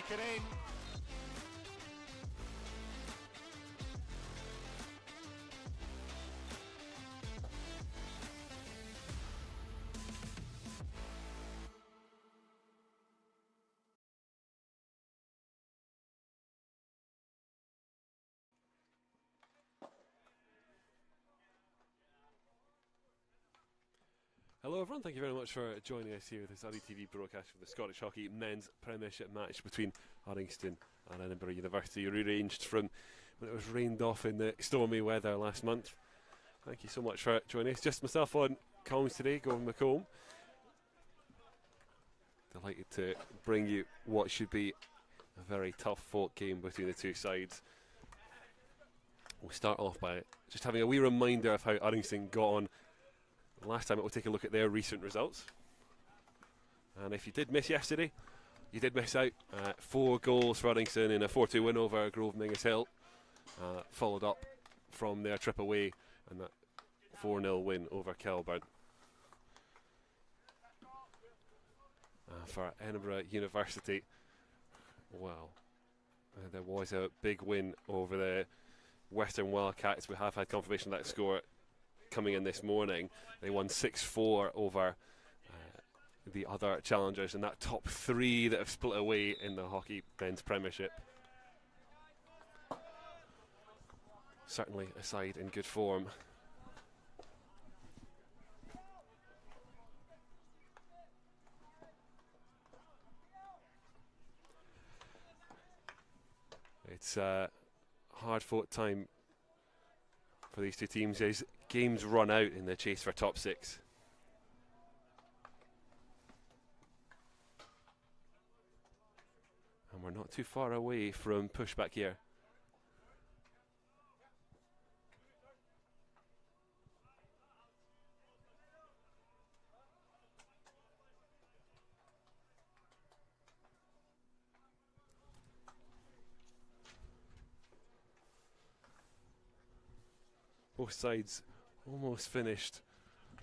take it in. Hello everyone, thank you very much for joining us here with this UDDY TV broadcast of the Scottish Hockey Men's Premiership match between Uddingston and Edinburgh University, rearranged from when it was rained off in the stormy weather last month. Thank you so much for joining us. Just myself on comms today, Gordon McComb. Delighted to bring you what should be a very tough fought game between the two sides. We'll start off by just having a wee reminder of how Uddingston got on last time. We'll take a look at their recent results. And if you did miss yesterday, you did miss out. 4 goals for Uddingston in a 4-2 win over Grove Mingus Hill, followed up from their trip away and that 4-0 win over Kelburn. For Edinburgh University, well, there was a big win over the Western Wildcats. We have had confirmation of that score coming in this morning. They won 6-4 over the other challengers in that top 3 that have split away in the Hockey Men's Premiership. Certainly a side in good form. It's a hard-fought time for these two teams as games run out in the chase for top 6. And we're not too far away from pushback here. Both sides almost finished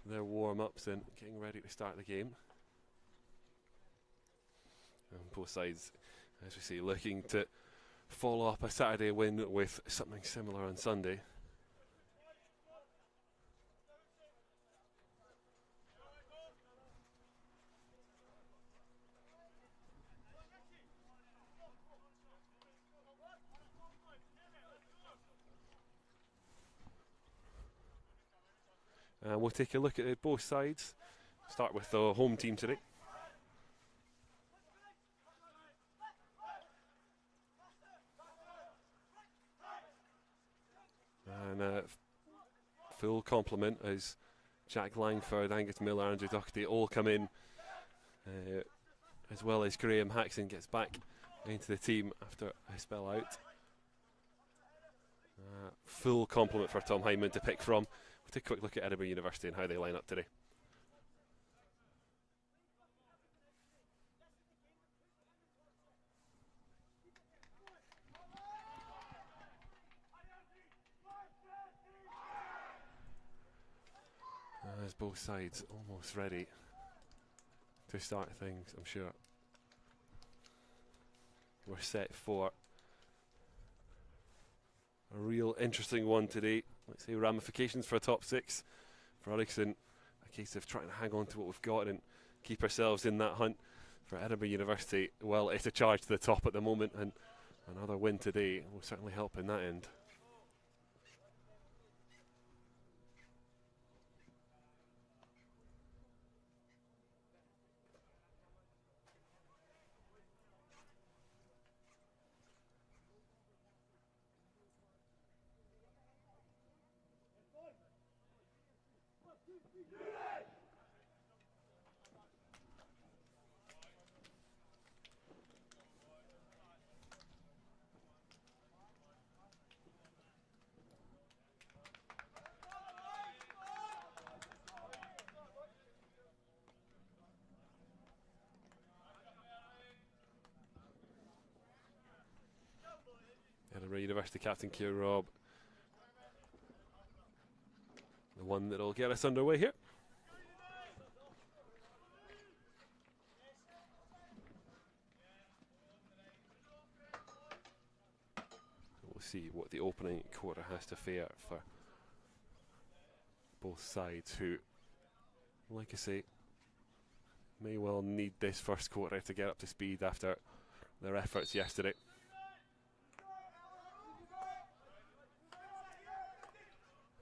their warm-ups and getting ready to start the game. And both sides, as we see, looking to follow up a Saturday win with something similar on Sunday. And we'll take a look at both sides. Start with the home team today. And full complement as Jack Langford, Angus Miller, Andrew Doherty all come in, as well as Graham Haxon gets back into the team after a spell out. Full complement for Tom Hyman to pick from. We'll take a quick look at Edinburgh University and how they line up today. As both sides almost ready to start things, I'm sure. We're set for a real interesting one today. Let's say ramifications for a top 6 for Uddingston. A case of trying to hang on to what we've got and keep ourselves in that hunt. For Edinburgh University, well, it's a charge to the top at the moment, and another win today will certainly help in that end. Edinburgh University captain Keir Robb, the one that'll get us underway here. see what the opening quarter has to fare for both sides, who, like I say, may well need this first quarter to get up to speed after their efforts yesterday.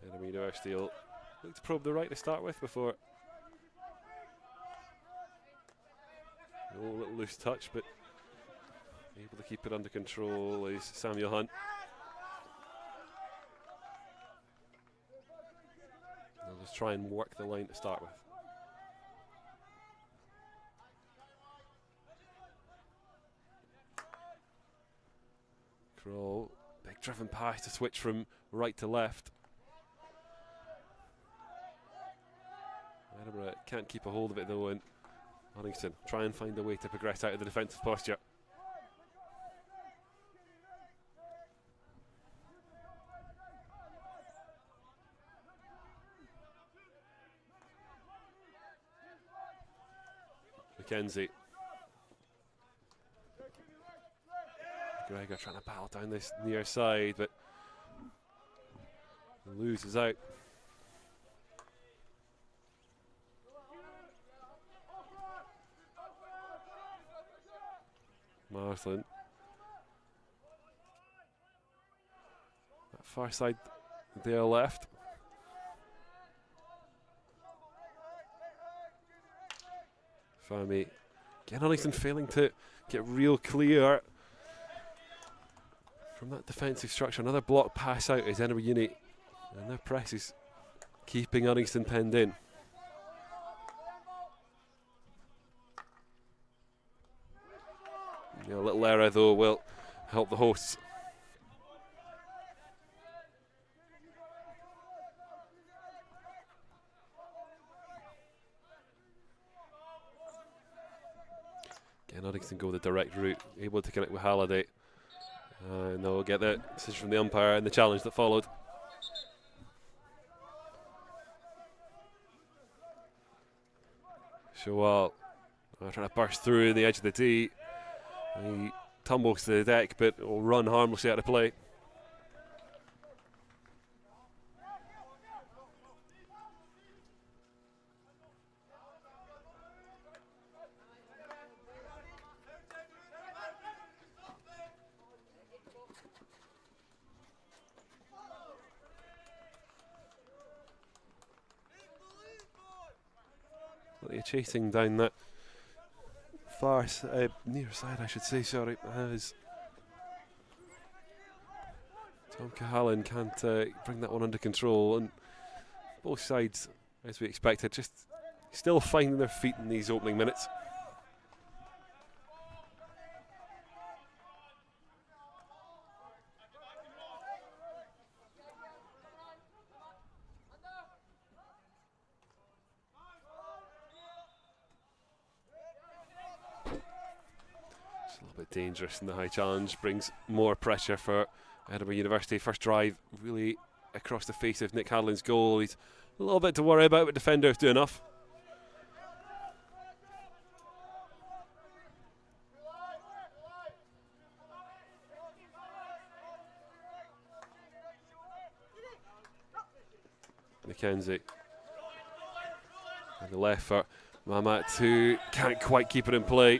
Edinburgh University will look to probe the right to start with before. A little loose touch, but able to keep it under control is Samuel Hunt. They'll just try and work the line to start with. Kroll, big driven pass to switch from right to left. Edinburgh can't keep a hold of it though, and Uddingston try and find a way to progress out of the defensive posture. Mackenzie. Gregor trying to battle down this near side, but loses out. Marsland. That far side there left. Fahmy. Again, Uddingston failing to get real clear from that defensive structure. Another block pass out is Edinburgh Uni, and their press is keeping Uddingston penned in. Yeah, a little error though will help the hosts. Again, Uddingston go the direct route, able to connect with Halliday. And they'll get the decision from the umpire and the challenge that followed. Shawal trying to burst through the edge of the tee. He tumbles to the deck, but will run harmlessly out of play. You're chasing down that far near side, I should say, sorry, as Tom Cahallan can't bring that one under control, and both sides, as we expected, just still finding their feet in these opening minutes. Dangerous, and the high challenge brings more pressure for Edinburgh University. First drive really across the face of Nick Hadlin's goal. He's a little bit to worry about, but defenders do enough. Mackenzie and the left for Mamat, who can't quite keep it in play.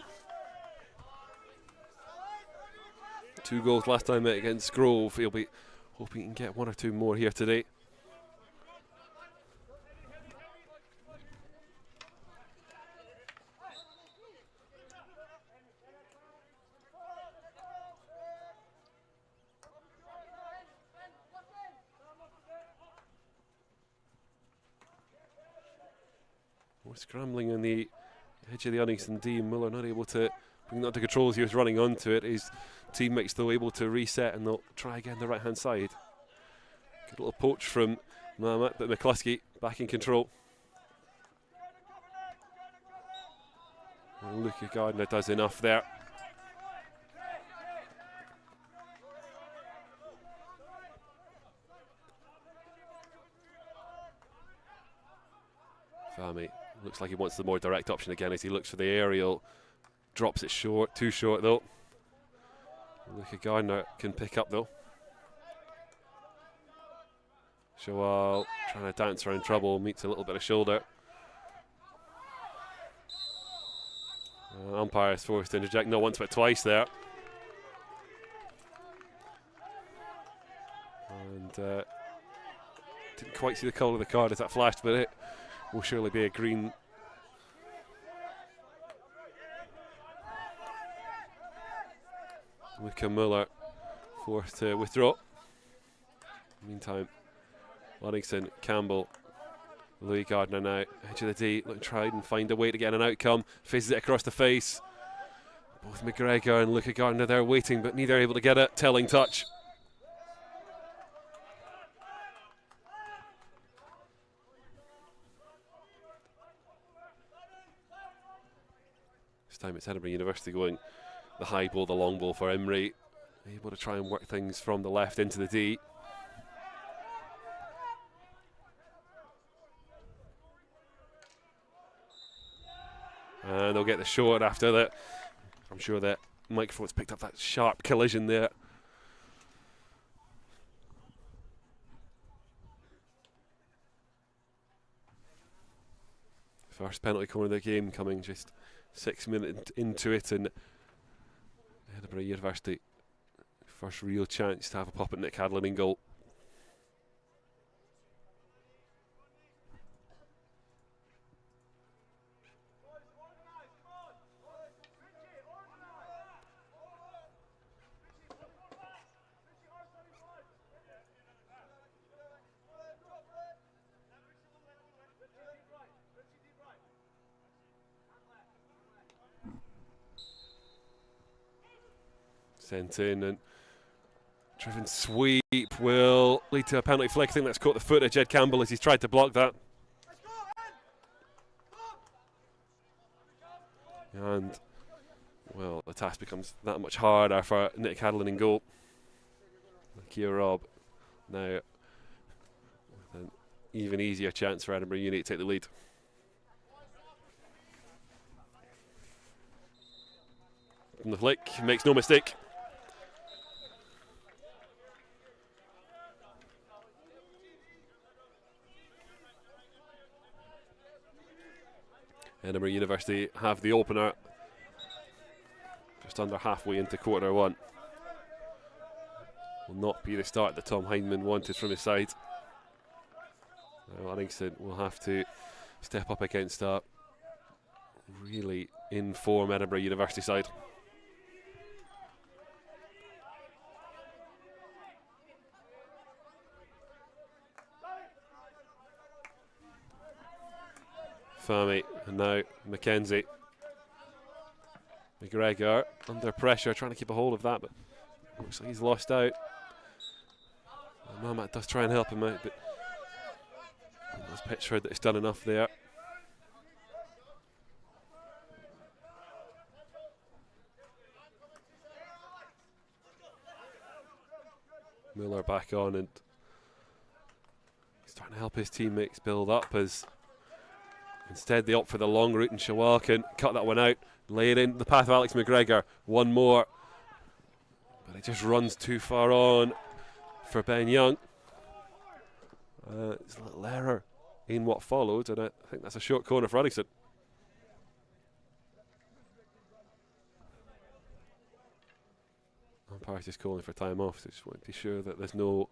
2 goals last time against Grove. He'll be hoping he can get 1 or 2 more here today. More scrambling on the edge of the Uddingston D. Muller not able to bring that under control as he was running onto it. His teammates though able to reset, and they'll try again the right hand side. Good little poach from Mamat, but McCluskey back in control. And Luca Gardner does enough there. Fahmy looks like he wants the more direct option again as he looks for the aerial. Drops it short, too short though. Luca Gardner can pick up though. Shawal trying to dance around trouble, meets a little bit of shoulder. Umpire is forced to interject, not once but twice there. And didn't quite see the colour of the card as that flashed, but it will surely be a green. Luca Muller forced to withdraw. Meantime, Uddingston, Campbell, Louis Gardner now, edge of the D, tried and find a way to get an outcome, faces it across the face. Both McGregor and Luca Gardner there waiting, but neither able to get it. Telling touch. This time it's Edinburgh University going the high ball, the long ball for Emery. Able to try and work things from the left into the D. And they'll get the short after that. I'm sure that microphone's picked up that sharp collision there. First penalty corner of the game coming just 6 minutes into it, and Edinburgh University first real chance to have a pop at Nick Hadlin in goal. Sent in, and driven sweep will lead to a penalty flick. I think that's caught the foot of Jed Campbell as he's tried to block that. And, well, the task becomes that much harder for Nick Hadlin in goal. Kia Robb now with an even easier chance for Edinburgh Uni to take the lead. From the flick, makes no mistake. Edinburgh University have the opener just under halfway into quarter one. Will not be the start that Tom Heineman wanted from his side. Now Uddingston will have to step up against a really in form Edinburgh University side. Fahmy, and now Mackenzie. McGregor under pressure, trying to keep a hold of that, but looks like he's lost out. Mamat does try and help him out, but it's Pitchford that has done enough there. Miller back on, and he's trying to help his teammates build up as instead they opt for the long route, and Shawal can cut that one out, lay it in the path of Alex McGregor. One more, but it just runs too far on for Ben Young. It's a little error in what followed, and I think that's a short corner for Uddingston. Umpire's just calling for time off, so just want to be sure that there's no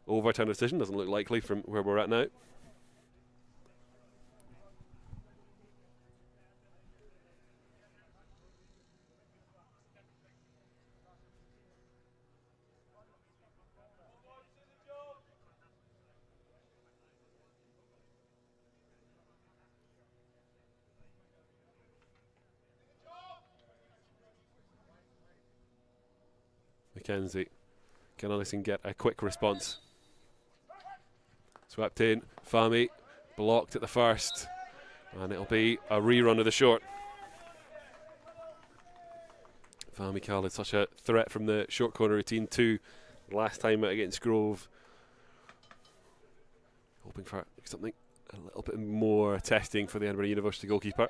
overturn decision. Doesn't look likely from where we're at now. Mackenzie, can Uddingston get a quick response? Swept in, Fahmy blocked at the first, and it'll be a rerun of the short. Fahmy Khalid, such a threat from the short corner routine too, last time out against Grove. Hoping for something a little bit more testing for the Edinburgh University goalkeeper.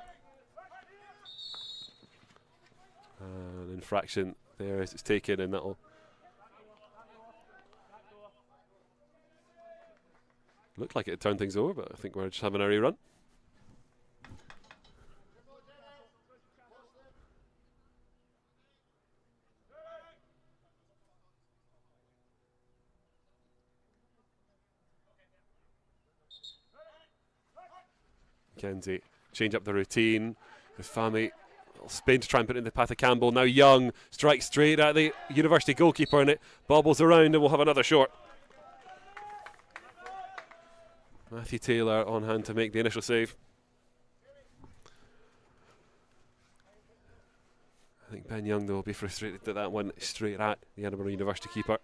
An infraction there as it's taken, and that'll Looked like it turned things over, but I think we're just having a rerun. Mackenzie change up the routine with Fami. Spin to try and put it in the path of Campbell. Now Young strikes straight at the University goalkeeper and it bobbles around, and we'll have another short. Matthew Taylor on hand to make the initial save. I think Ben Young, though, will be frustrated that that went straight at the Edinburgh University keeper.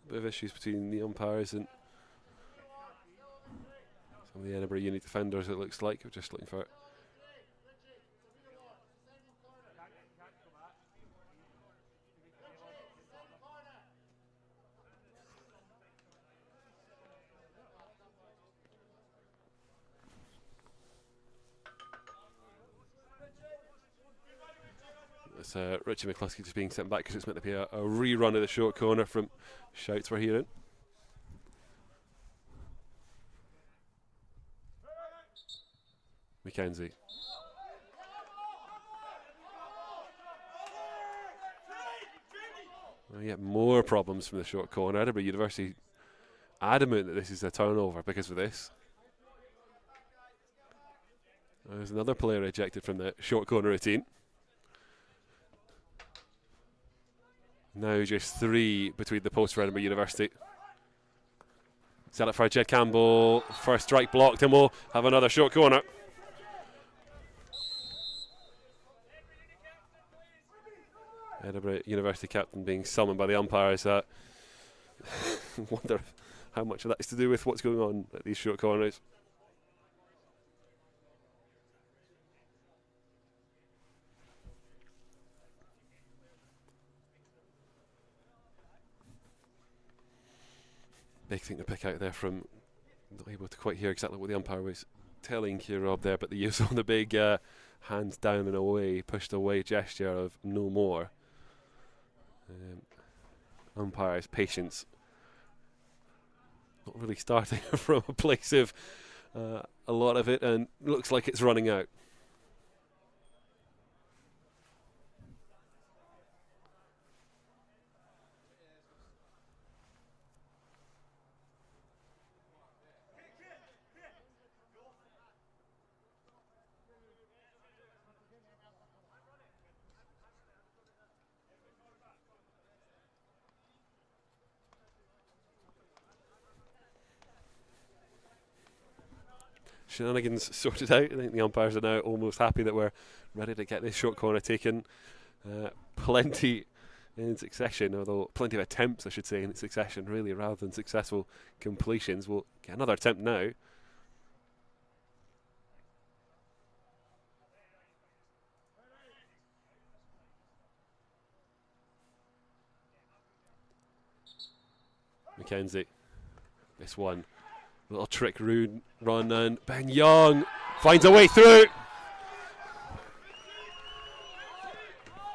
Bit of issues between the umpires and some of the Edinburgh Uni defenders, it looks like. We're just looking for it. It's Richie McCluskey just being sent back because it's meant to be a rerun of the short corner from shouts we're hearing. Mackenzie. Well, yet more problems from the short corner. Edinburgh University adamant that this is a turnover because of this. There's another player ejected from the short corner routine. Now just 3 between the posts for Edinburgh University. Set up for Jed Campbell. First strike blocked, and we'll have another short corner. Edinburgh University captain being summoned by the umpires. Wonder how much of that is to do with what's going on at these short corners. Big thing to pick out there from, not able to quite hear exactly what the umpire was telling here, Rob, there, but the use on the big hands down and away, pushed away gesture of no more. Umpire's patience not really starting from a place of a lot of it, and looks like it's running out. Shenanigans sorted out. I think the umpires are now almost happy that we're ready to get this short corner taken. Plenty in succession, although plenty of attempts, I should say, in succession, really, rather than successful completions. We'll get another attempt now. Mackenzie, this one. Little trick run, and Ben Young finds a way through.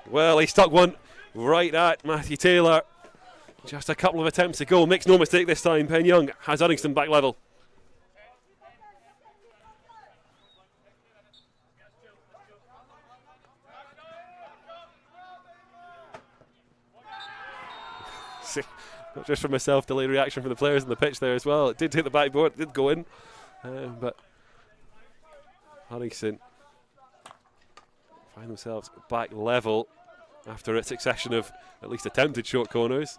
Well, he stuck one right at Matthew Taylor. Just a couple of attempts to go. Makes no mistake this time. Ben Young has Uddingston back level. Not just from myself, delayed reaction from the players on the pitch there as well. It did hit the backboard, it did go in, but Uddingston find themselves back level after a succession of at least attempted short corners.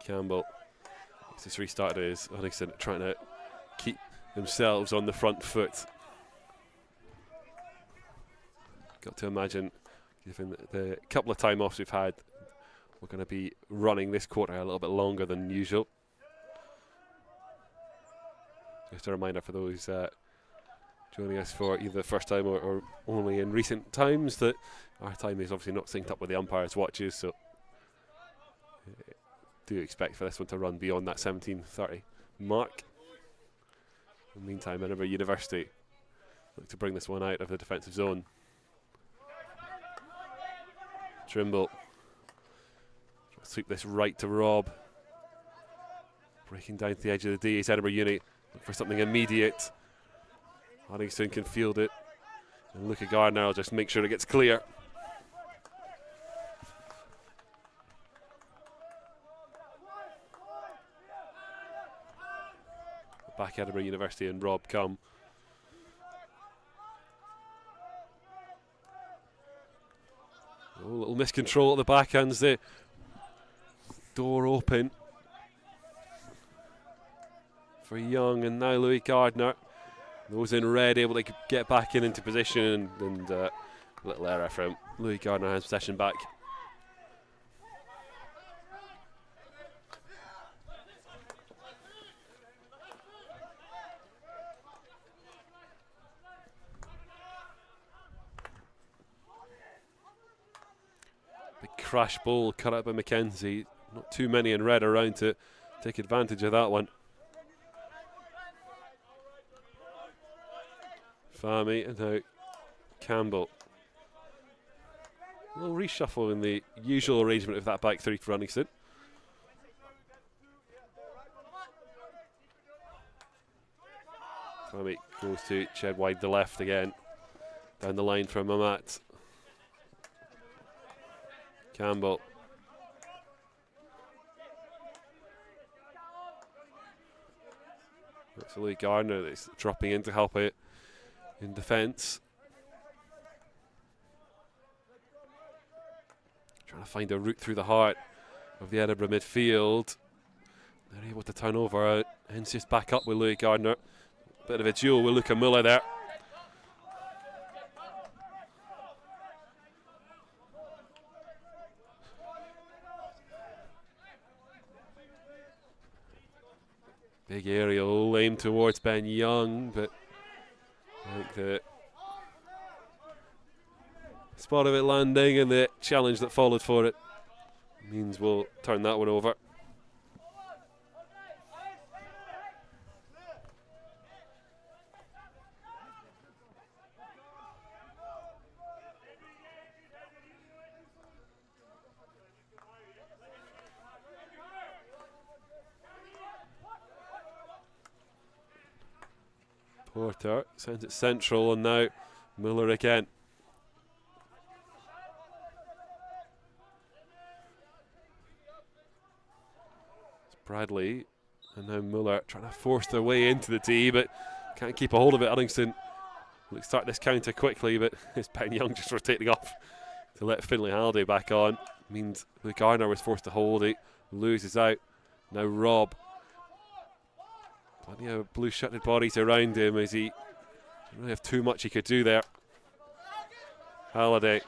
Campbell gets this restarted as Uddingston trying to keep themselves on the front foot. Got to imagine, given the couple of time offs we've had, we're going to be running this quarter a little bit longer than usual. Just a reminder for those joining us for either the first time or only in recent times that our time is obviously not synced up with the umpires' watches, so do expect for this one to run beyond that 17:30 mark. In the meantime, Edinburgh University look to bring this one out of the defensive zone. Trimble sweep this right to Rob. Breaking down to the edge of the D is Edinburgh Uni. Look for something immediate. Uddingston can field it. And Luca Gardner will just make sure it gets clear. Back Edinburgh University and Rob come. Oh, a little miscontrol at the backhands there. Door open for Young, and now Louis Gardner. Those in red able to get back into position, and a little error from Louis Gardner, has possession back. Big crash ball cut out by Mackenzie. Not too many in red around to take advantage of that one. Fahmy and now Campbell. A little reshuffle in the usual arrangement of that back three for Uddingston. Fahmy goes to shed wide the left again. Down the line from Mamat. Campbell. That's Louis Gardner that's dropping in to help out in defence. Trying to find a route through the heart of the Edinburgh midfield. They're able to turn over. Hence just back up with Louis Gardner. Bit of a duel with Luca Muller there. Big aerial aimed towards Ben Young, but I think the spot of it landing and the challenge that followed for it means we'll turn that one over. Porter sends it central, and now Muller again. It's Bradley, and now Muller trying to force their way into the D, but can't keep a hold of it. Uddingston will start this counter quickly, but it's Ben Young just rotating off to let Finlay Halliday back on. Means the Gardner was forced to hold it, loses out. Now Rob. Plenty of blue shirted bodies around him as he didn't really have too much he could do there. Halliday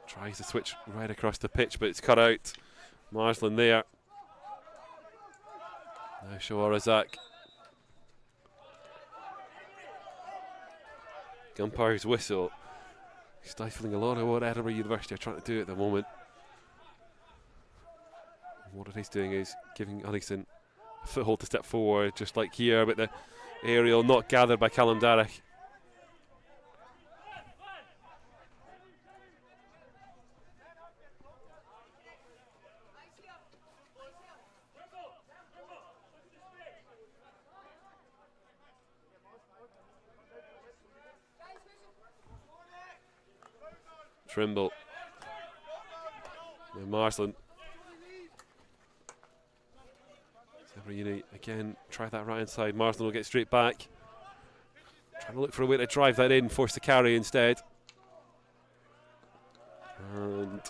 tries to switch right across the pitch, but it's cut out. Marsland there. Now Shawarazak. Umpire's whistle. Stifling a lot of what Edinburgh University are trying to do at the moment. What it is doing is giving Uddingston a foothold to step forward, just like here, but the aerial not gathered by Callum Darragh. Trimble. And Marsland. Again, try that right hand side. Marsland will get straight back. Trying to look for a way to drive that in, force the carry instead. And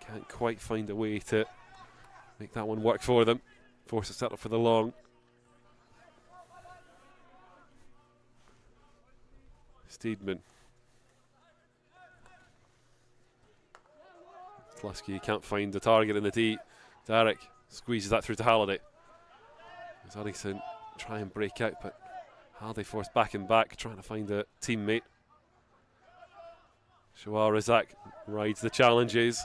can't quite find a way to make that one work for them. Force to settle for the long. Steedman. Slusky can't find the target in the D. Darragh squeezes that through to Halliday. As Uddingston try and break out, but Haldy forced back and back, trying to find a teammate. Shawar Razak rides the challenges,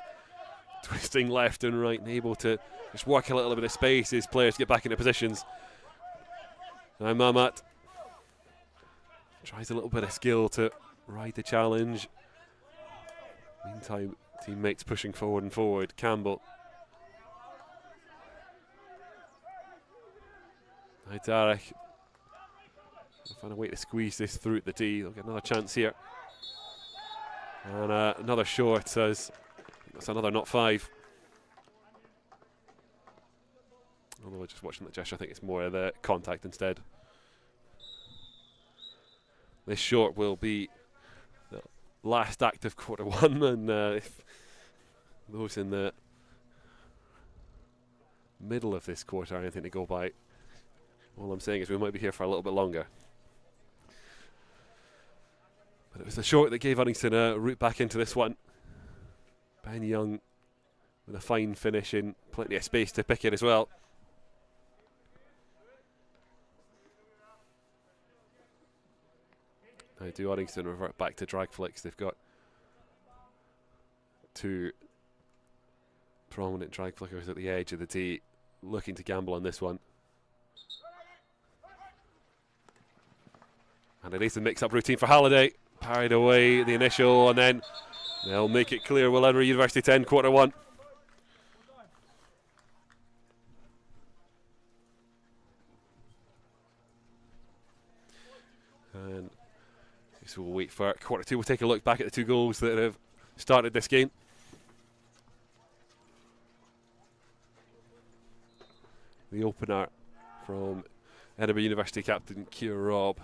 twisting left and right and able to just work a little bit of space as players get back into positions. Now Mamat tries a little bit of skill to ride the challenge. Meantime, teammates pushing forward and forward. Campbell. Now Darek. Find a way to squeeze this through at the D. They'll get another chance here. And another short as that's another not 5. Although just watching the gesture, I think it's more of the contact instead. This short will be the last act of quarter 1, and if those in the middle of this quarter are anything to go by, all I'm saying is we might be here for a little bit longer. But it was the short that gave Uddingston a route back into this one. Ben Young with a fine finish in, plenty of space to pick it as well. Now do Uddingston revert back to drag flicks? They've got 2 prominent drag flickers at the edge of the tee, looking to gamble on this one. And it is a mix-up routine for Halliday. Parried away the initial, and then they'll make it clear. Will Edinburgh University 10, quarter 1. And so we'll wait for quarter 2. We'll take a look back at the 2 goals that have started this game. The opener from Edinburgh University captain Keir Robb.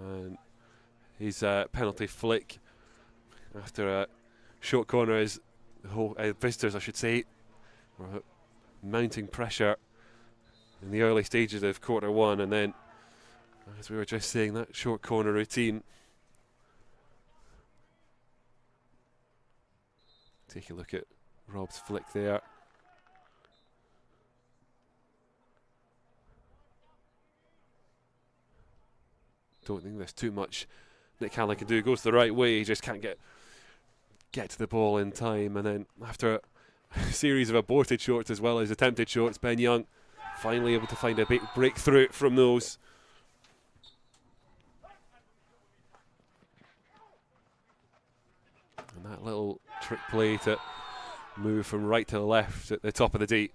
And his penalty flick after a short corner is the whole visitors, I should say, were mounting pressure in the early stages of quarter 1, and then, as we were just saying, that short corner routine. Take a look at Rob's flick there. Don't think there's too much Nick Hanlon can do. Goes the right way, he just can't get to the ball in time. And then after a series of aborted shorts as well as attempted shorts, Ben Young finally able to find a big breakthrough from those. And that little trick play to move from right to left at the top of the D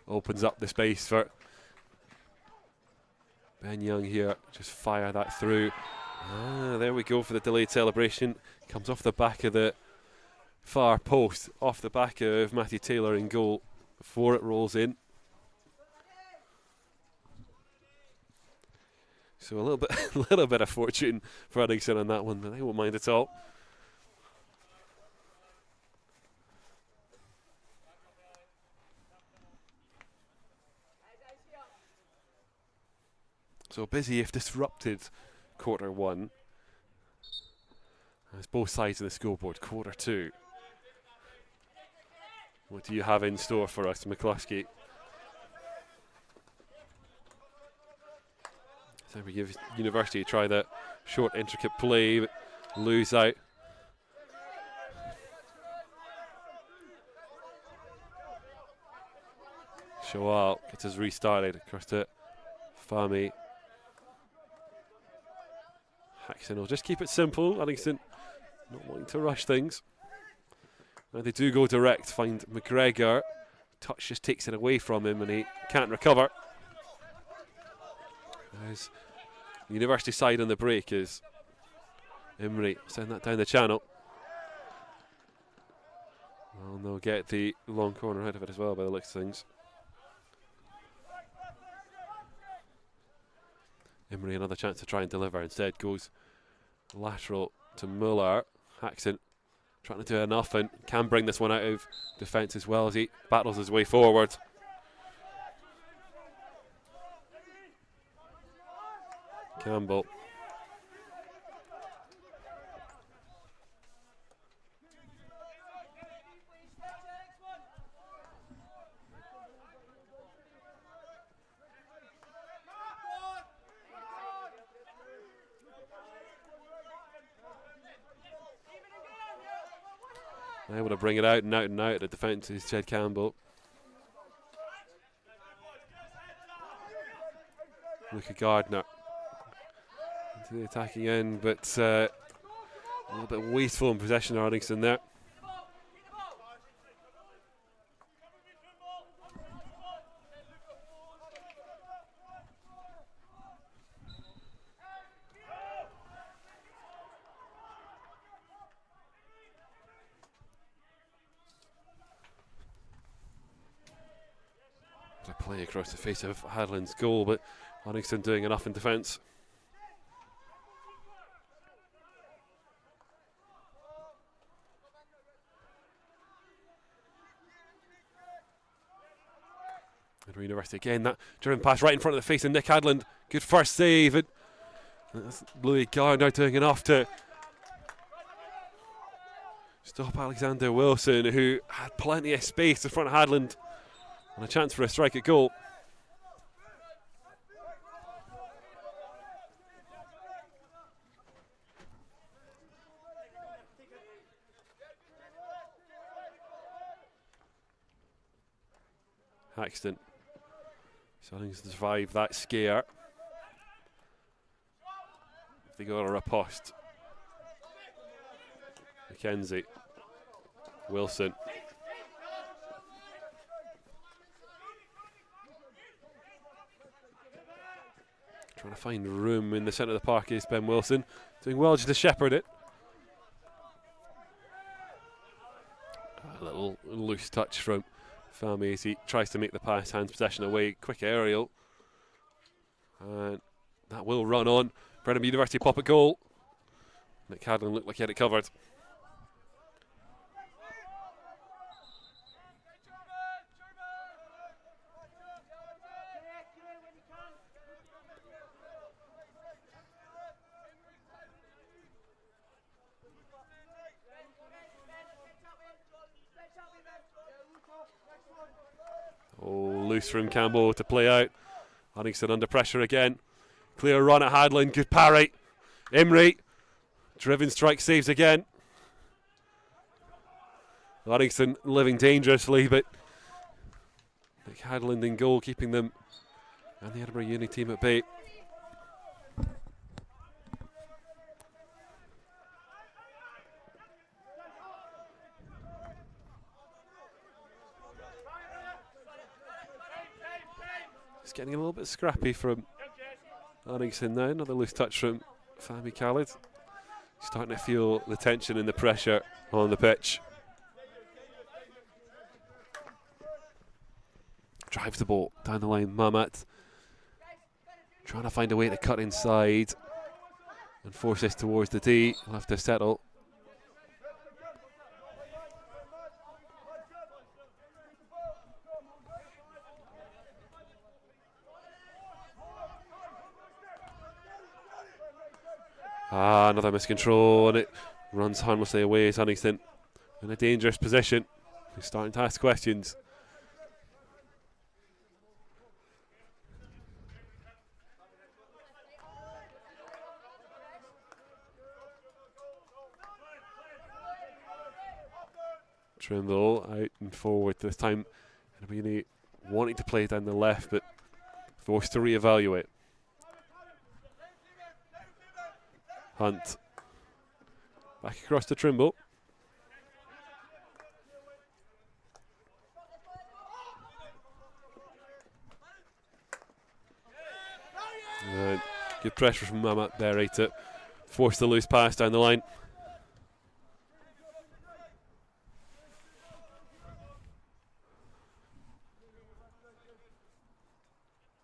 opens up the space for Ben Young here. Just fire that through. There we go for the delayed celebration. Comes off the back of the far post, off the back of Matthew Taylor in goal before it rolls in. So a little bit of fortune for Uddingston on that one, but they won't mind at all. So busy if disrupted quarter 1. As both sides of the scoreboard, quarter 2. What do you have in store for us, McCluskey? So we give University try the short, intricate play, but lose out. Shawal gets us restarted across to Fahmy. Haxon will just keep it simple. Uddingston not wanting to rush things. Now they do go direct, find McGregor. Touch just takes it away from him and he can't recover. As the University side on the break is Imrie, send that down the channel. Well, they'll get the long corner out of it as well by the looks of things. Imrie another chance to try and deliver, instead goes lateral to Muller. Haxon trying to do enough and can bring this one out of defence as well as he battles his way forward. Campbell. Able to bring it out and out and out. The defence is Jed Campbell. Luca Gardner into the attacking end, but a little bit wasteful in possession, Uddingston there. A play across the face of Hadland's goal, but Uddingston doing enough in defence. Edinburgh University again, that driven pass right in front of the face of Nick Hadland. Good first save. And that's Louis Gardner doing enough to stop Alexander Wilson, who had plenty of space in front of Hadland and a chance for a strike at goal. Haxton starting to survive that scare. They go on a riposte. McKenzie. Wilson. Trying to find room in the centre of the park is Ben Wilson. Doing well just to shepherd it. A little loose touch from Fami as he tries to make the pass, hands possession away. Quick aerial. And that will run on. Edinburgh University pop at goal. Nick Hadland looked like he had it covered. Oh, loose from Campbell to play out. Uddingston under pressure again. Clear run at Hadland, good parry. Imrie, driven strike, saves again. Uddingston living dangerously, but Nick Hadland in goal, keeping them and the Edinburgh Uni team at bay. It's getting a little bit scrappy from Uddingston now. Another loose touch from Fahmy Khalid. Starting to feel the tension and the pressure on the pitch. Drives the ball down the line. Mamat trying to find a way to cut inside and force this towards the D. He'll have to settle. Another miscontrol, and it runs harmlessly away as Uddingston in a dangerous position. He's starting to ask questions. Trimble out and forward this time. Really wanting to play down the left, but forced to reevaluate. Hunt back across to Trimble. Good pressure from Mamat Berry to force the loose pass down the line.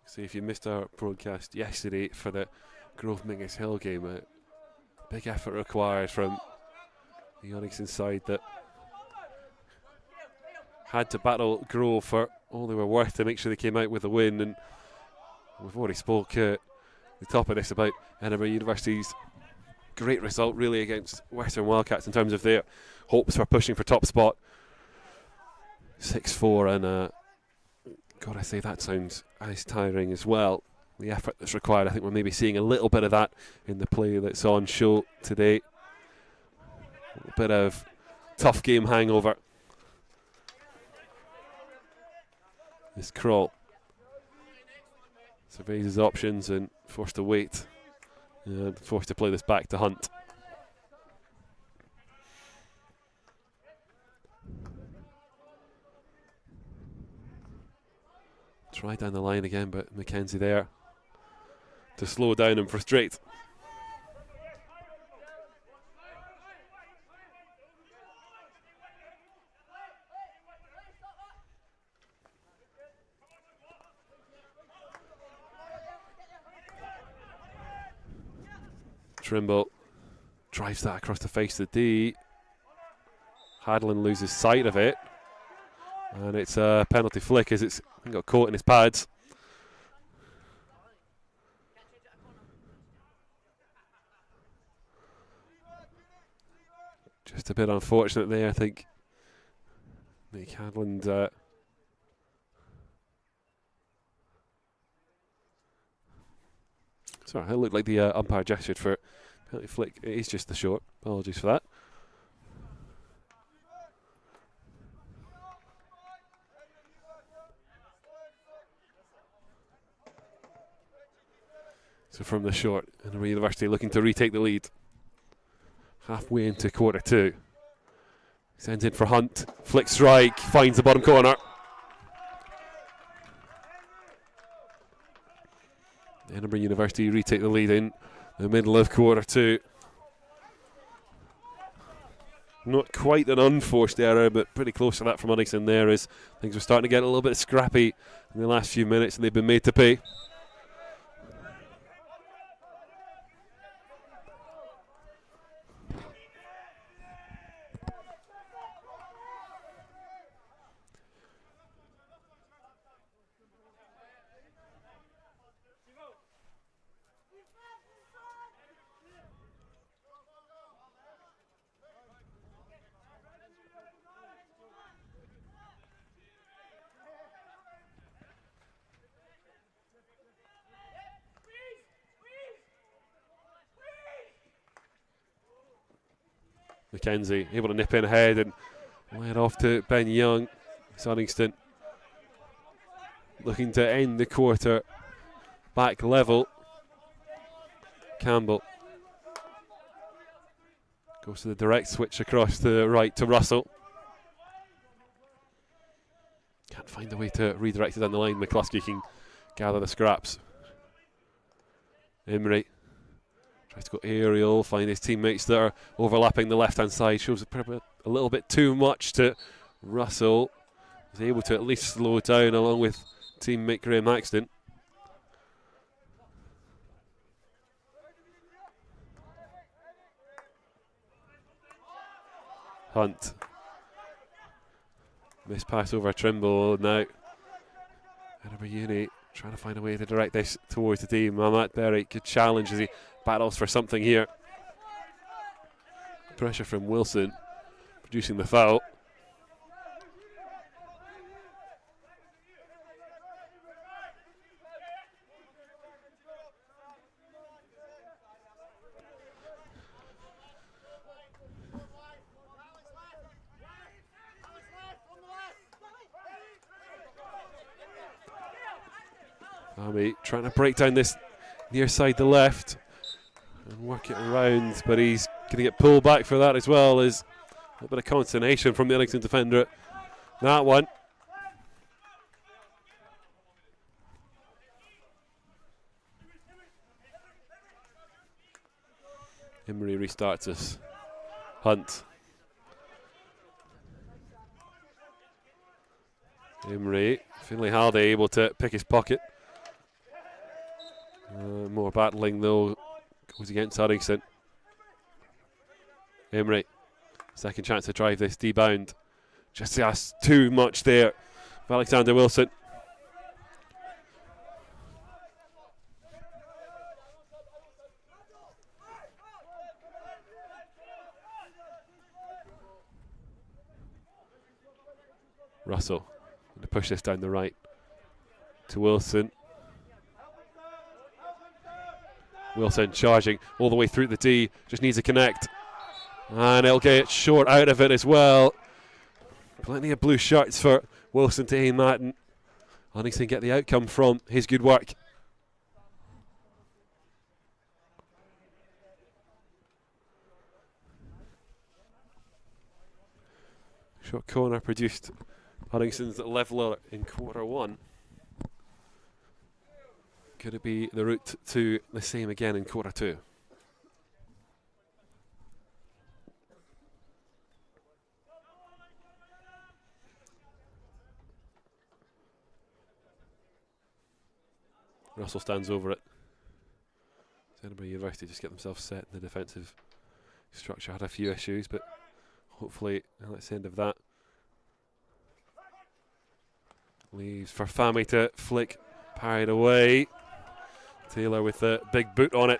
See, if you missed our broadcast yesterday for the Grove Mingus Hill game, a big effort required from the Uddingston side that had to battle Grove for all they were worth to make sure they came out with a win. And we've already spoke at the top of this about Edinburgh University's great result really against Western Wildcats in terms of their hopes for pushing for top spot. 6-4, and God, I say that sounds as tiring as well. The effort that's required, I think we're maybe seeing a little bit of that in the play that's on show today. A little bit of tough game hangover. This Kroll surveys his options and forced to wait and forced to play this back to Hunt. Try down the line again, but Mackenzie there to slow down and frustrate. Trimble drives that across the face of the D. Hadlin loses sight of it, and it's a penalty flick as it's got caught in his pads. Just a bit unfortunate there, I think. Nick Hadlin sorry, it looked like the umpire gestured for penalty flick. It is just the short. Apologies for that. So from the short, Edinburgh University looking to retake the lead. Halfway into quarter two. Sends in for Hunt. Flick strike, finds the bottom corner. Edinburgh University retake the lead in the middle of quarter two. Not quite an unforced error, but pretty close to that from Uddingston there, as things were starting to get a little bit scrappy in the last few minutes and they've been made to pay. Mackenzie able to nip in ahead and lay off to Ben Young. It's Uddingston looking to end the quarter back level. Campbell goes to the direct switch across the right to Russell. Can't find a way to redirect it down the line. McCluskey can gather the scraps. Emery tries to go aerial, find his teammates that are overlapping the left-hand side. Shows a little bit too much to Russell. He's able to at least slow it down along with teammate Graham Axton. Hunt. Miss pass over Trimble now. Edinburgh Uni trying to find a way to direct this towards the team. Matt Berry could challenge as he battles for something here. Pressure from Wilson, producing the foul. Army trying to break down this near side to left and work it around, but he's going to get pulled back for that as well. As a little bit of consternation from the Uddingston defender. That one. Emery restarts us. Hunt. Emery. Finlay Halliday able to pick his pocket. More battling though goes against Uddingston. Emery, second chance to drive this D-bound. Just asked too much there of Alexander Wilson. Russell going to push this down the right to Wilson. Wilson charging all the way through the D, just needs to connect. And he'll get short out of it as well. Plenty of blue shirts for Wilson to aim at, and Uddingston get the outcome from his good work. Short corner produced Uddingston's leveller in quarter one. Could it be the route to the same again in quarter two? Russell stands over it. Edinburgh University just get themselves set in the defensive structure. Had a few issues, but hopefully that's the end of that. Leaves for Fami to flick, parried away. Taylor with the big boot on it.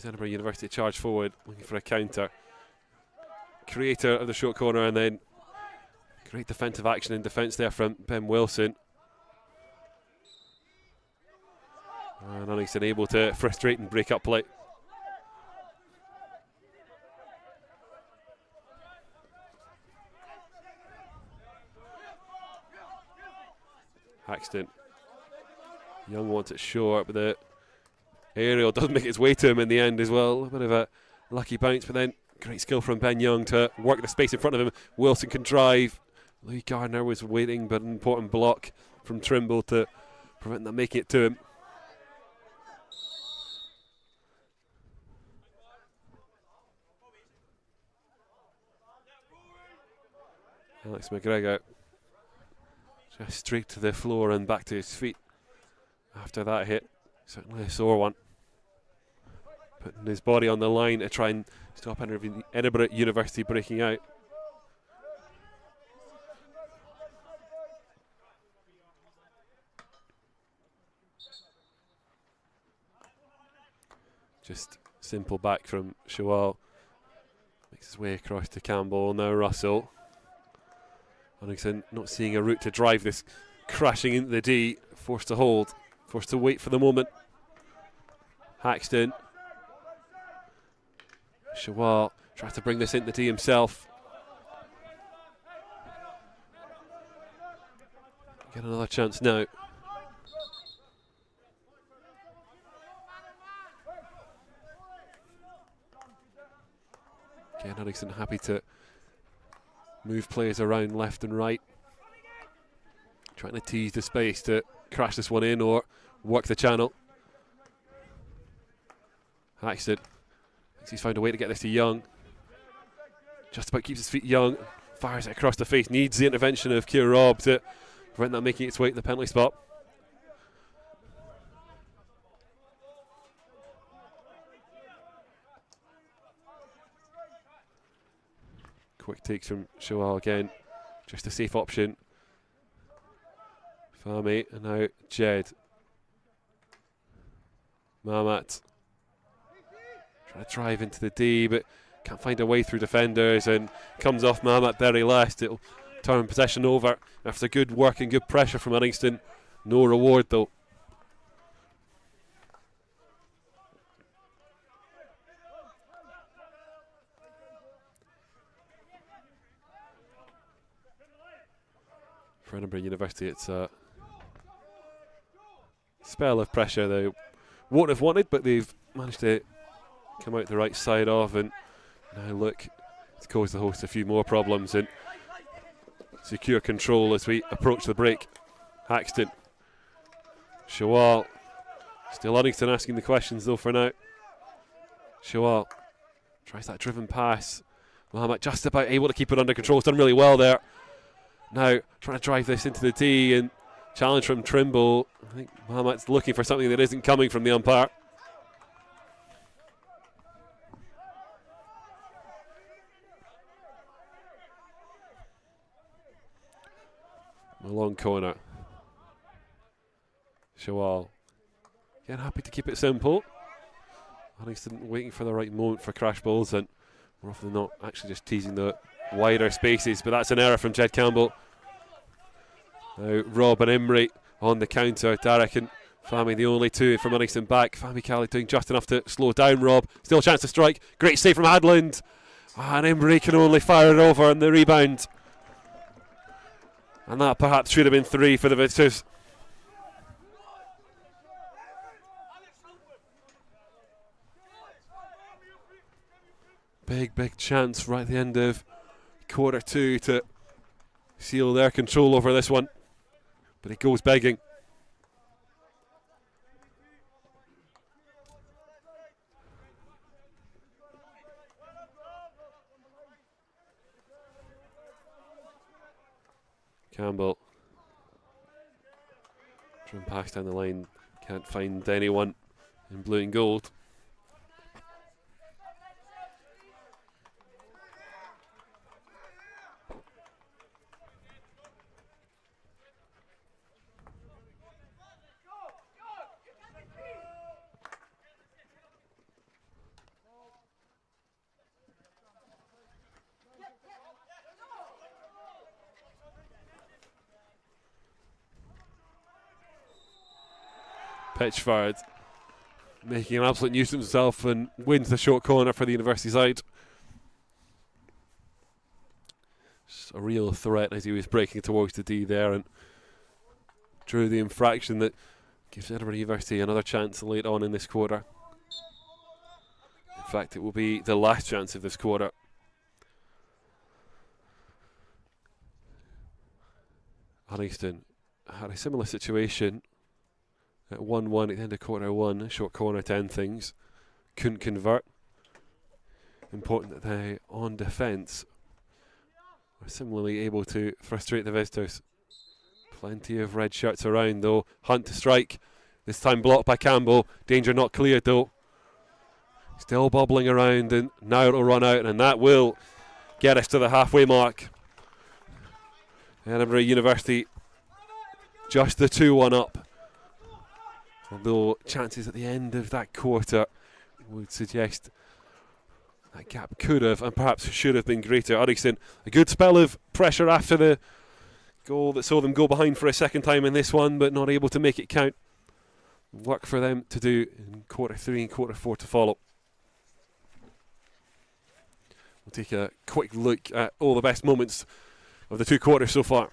Edinburgh University charge forward, looking for a counter. Creator of the short corner, and then great defensive action in defence there from Ben Wilson. And Uddingston able to frustrate and break up play. Haxton. Young wants it short, but the aerial doesn't make its way to him in the end as well. A little bit of a lucky bounce, but then great skill from Ben Young to work the space in front of him. Wilson can drive. Lee Gardner was waiting, but an important block from Trimble to prevent them making it to him. Alex McGregor just straight to the floor and back to his feet after that hit. Certainly a sore one. Putting his body on the line to try and stop Edinburgh University breaking out. Just simple back from Shawal. Makes his way across to Campbell. Now Russell. Uddingston not seeing a route to drive this, crashing into the D, forced to hold, forced to wait for the moment. Haxton. Shawal tries to bring this into the D himself. Get another chance now. Again, Uddingston happy to move players around left and right. Trying to tease the space to crash this one in or work the channel. Haxton thinks he's found a way to get this to Young. Just about keeps his feet. Young fires it across the face. Needs the intervention of Keir Robb to prevent that making its way to the penalty spot. Quick takes from Shawal again. Just a safe option. Fami, and now Jed. Mamat. Trying to drive into the D, but can't find a way through defenders and comes off Mamat very last. It'll turn possession over after good work and good pressure from Uddingston. No reward though. For Edinburgh University, it's a spell of pressure they won't have wanted, but they've managed to come out the right side of, and now look, it's caused the host a few more problems and secure control as we approach the break. Haxton. Shawal. Still Uddingston asking the questions though for now. Shawal tries that driven pass. Mohamed just about able to keep it under control. He's done really well there. Now trying to drive this into the tee and challenge from Trimble. I think Mohamed's looking for something that isn't coming from the umpire. A long corner. Shawal. Again, happy to keep it simple. Uddingston waiting for the right moment for crash balls, and more often than not actually just teasing the wider spaces, but that's an error from Jed Campbell. Now Rob and Emery on the counter. Darrick and Fahmy the only two from Uddingston back. Fahmy Cali doing just enough to slow down Rob. Still a chance to strike. Great save from Hadland. And Embry can only fire it over on the rebound. And that perhaps should have been 3 for the visitors. Big chance right at the end of quarter 2 to seal their control over this one. But it goes begging. Campbell. Trying to pass down the line. Can't find anyone in blue and gold. Pitchford making an absolute nuisance of himself and wins the short corner for the university side. Just a real threat as he was breaking towards the D there and drew the infraction that gives Edinburgh University another chance late on in this quarter. In fact, it will be the last chance of this quarter. Uddingston had a similar situation at 1-1 at the end of quarter 1, short corner to end things. Couldn't convert. Important that they, on defence, were similarly able to frustrate the visitors. Plenty of red shirts around though. Hunt to strike. This time blocked by Campbell. Danger not cleared though. Still bobbling around, and now it'll run out, and that will get us to the halfway mark. Edinburgh University just the 2-1 up. Although chances at the end of that quarter would suggest that gap could have and perhaps should have been greater. Uddingston, a good spell of pressure after the goal that saw them go behind for a second time in this one, but not able to make it count. Work for them to do in quarter 3 and quarter 4 to follow. We'll take a quick look at all the best moments of the 2 quarters so far.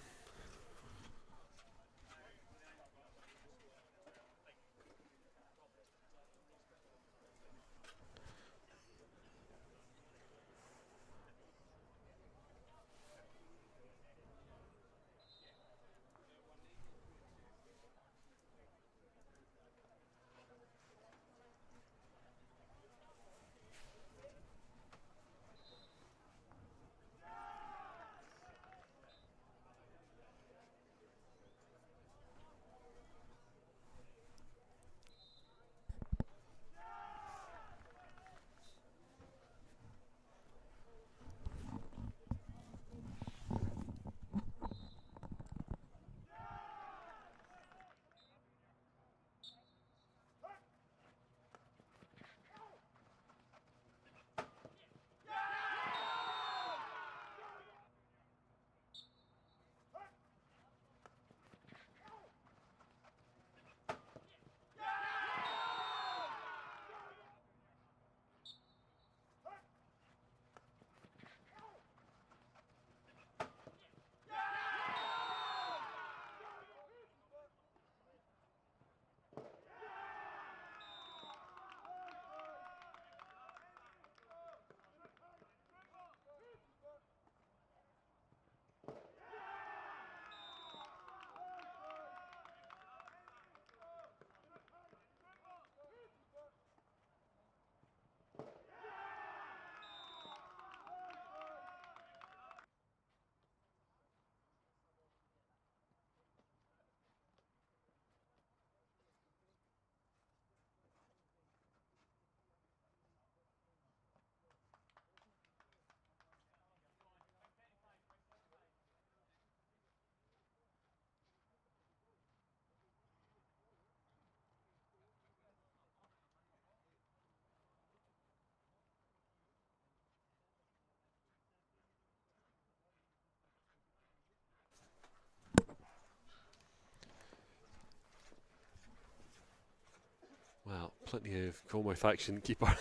Plenty of goalmouth action. Keep our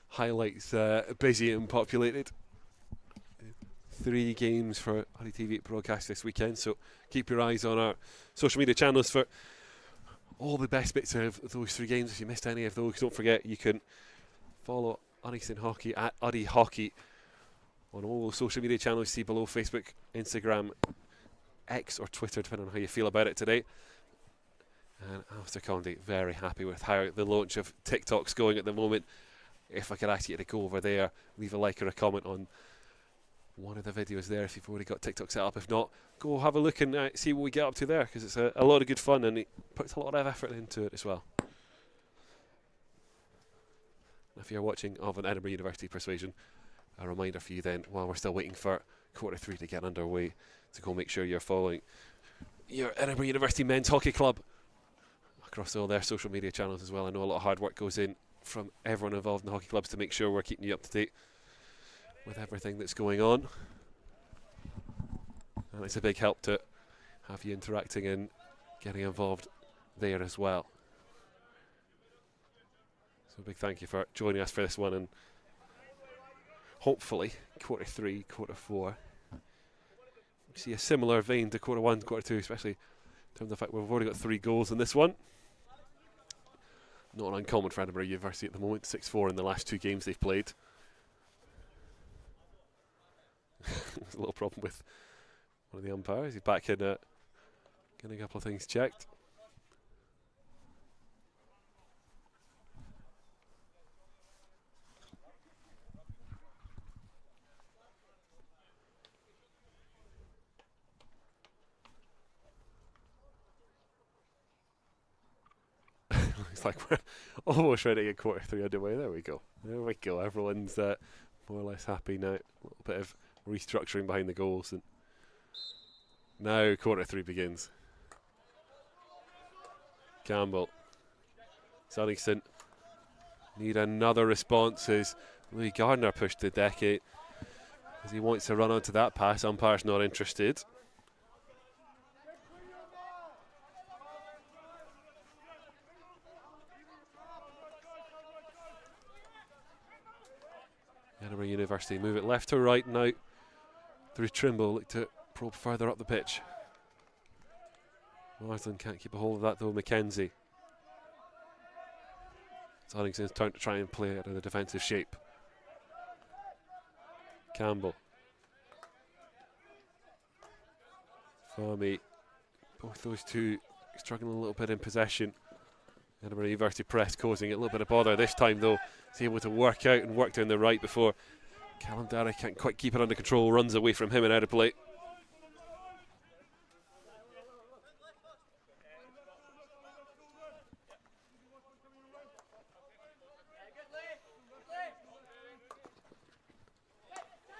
highlights busy and populated. 3 games for UDDY TV broadcast this weekend, so keep your eyes on our social media channels for all the best bits of those 3 games. If you missed any of those, don't forget you can follow Uddingston Hockey at Uddy Hockey on all social media channels. See below: Facebook, Instagram, X or Twitter, depending on how you feel about it today. And Alistair Condy, very happy with how the launch of TikTok's going at the moment. If I could ask you to go over there, leave a like or a comment on one of the videos there if you've already got TikTok set up. If not, go have a look and see what we get up to there, because it's a lot of good fun and it puts a lot of effort into it as well. If you're watching of an Edinburgh University Persuasion, a reminder for you then, while we're still waiting for quarter 3 to get underway, to go make sure you're following your Edinburgh University Men's Hockey Club across all their social media channels as well. I know a lot of hard work goes in from everyone involved in the hockey clubs to make sure we're keeping you up to date with everything that's going on. And it's a big help to have you interacting and getting involved there as well. So a big thank you for joining us for this one, and hopefully quarter 3, quarter 4 we see a similar vein to quarter 1, quarter 2, especially in terms of the fact we've already got 3 goals in this one. Not uncommon for Edinburgh University at the moment. 6-4 in the last 2 games they've played. There's a little problem with one of the umpires. He's back in getting a couple of things checked. Looks like we're almost ready to get quarter 3 underway. There we go. There we go. Everyone's more or less happy now. A little bit of restructuring behind the goals, and now quarter 3 begins. Campbell, Uddingston need another response as Louis Gardner pushed the deck as he wants to run onto that pass. Umpire's not interested. Edinburgh University move it left to right now through Trimble. Look to probe further up the pitch. Marsden can't keep a hold of that though. Mackenzie. It's Uddingston's turn to try and play it in a defensive shape. Campbell. Farmy. Both those two struggling a little bit in possession. Edinburgh University press causing a little bit of bother. This time though, he's able to work out and work down the right before Callum Darragh can't quite keep it under control. Runs away from him and out of play.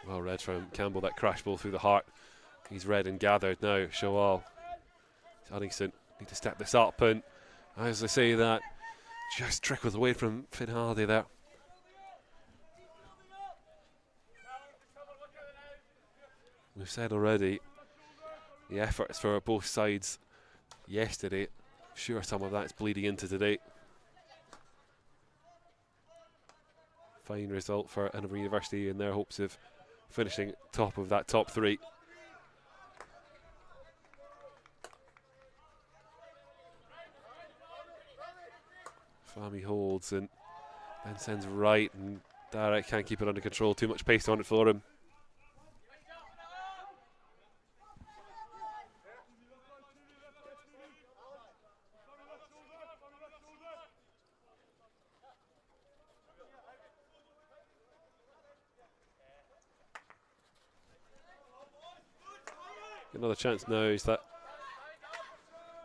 Well read from Campbell, that crash ball through the heart. He's read and gathered now. Shawal. Uddingston need to step this up, and as I say that, just trickles away from Finn Halliday there. We've said already, the efforts for both sides yesterday, sure some of that's bleeding into today. Fine result for Edinburgh University in their hopes of finishing top of that top 3. Fami holds and then sends right, and Darragh can't keep it under control. Too much pace on it for him. Another chance now is that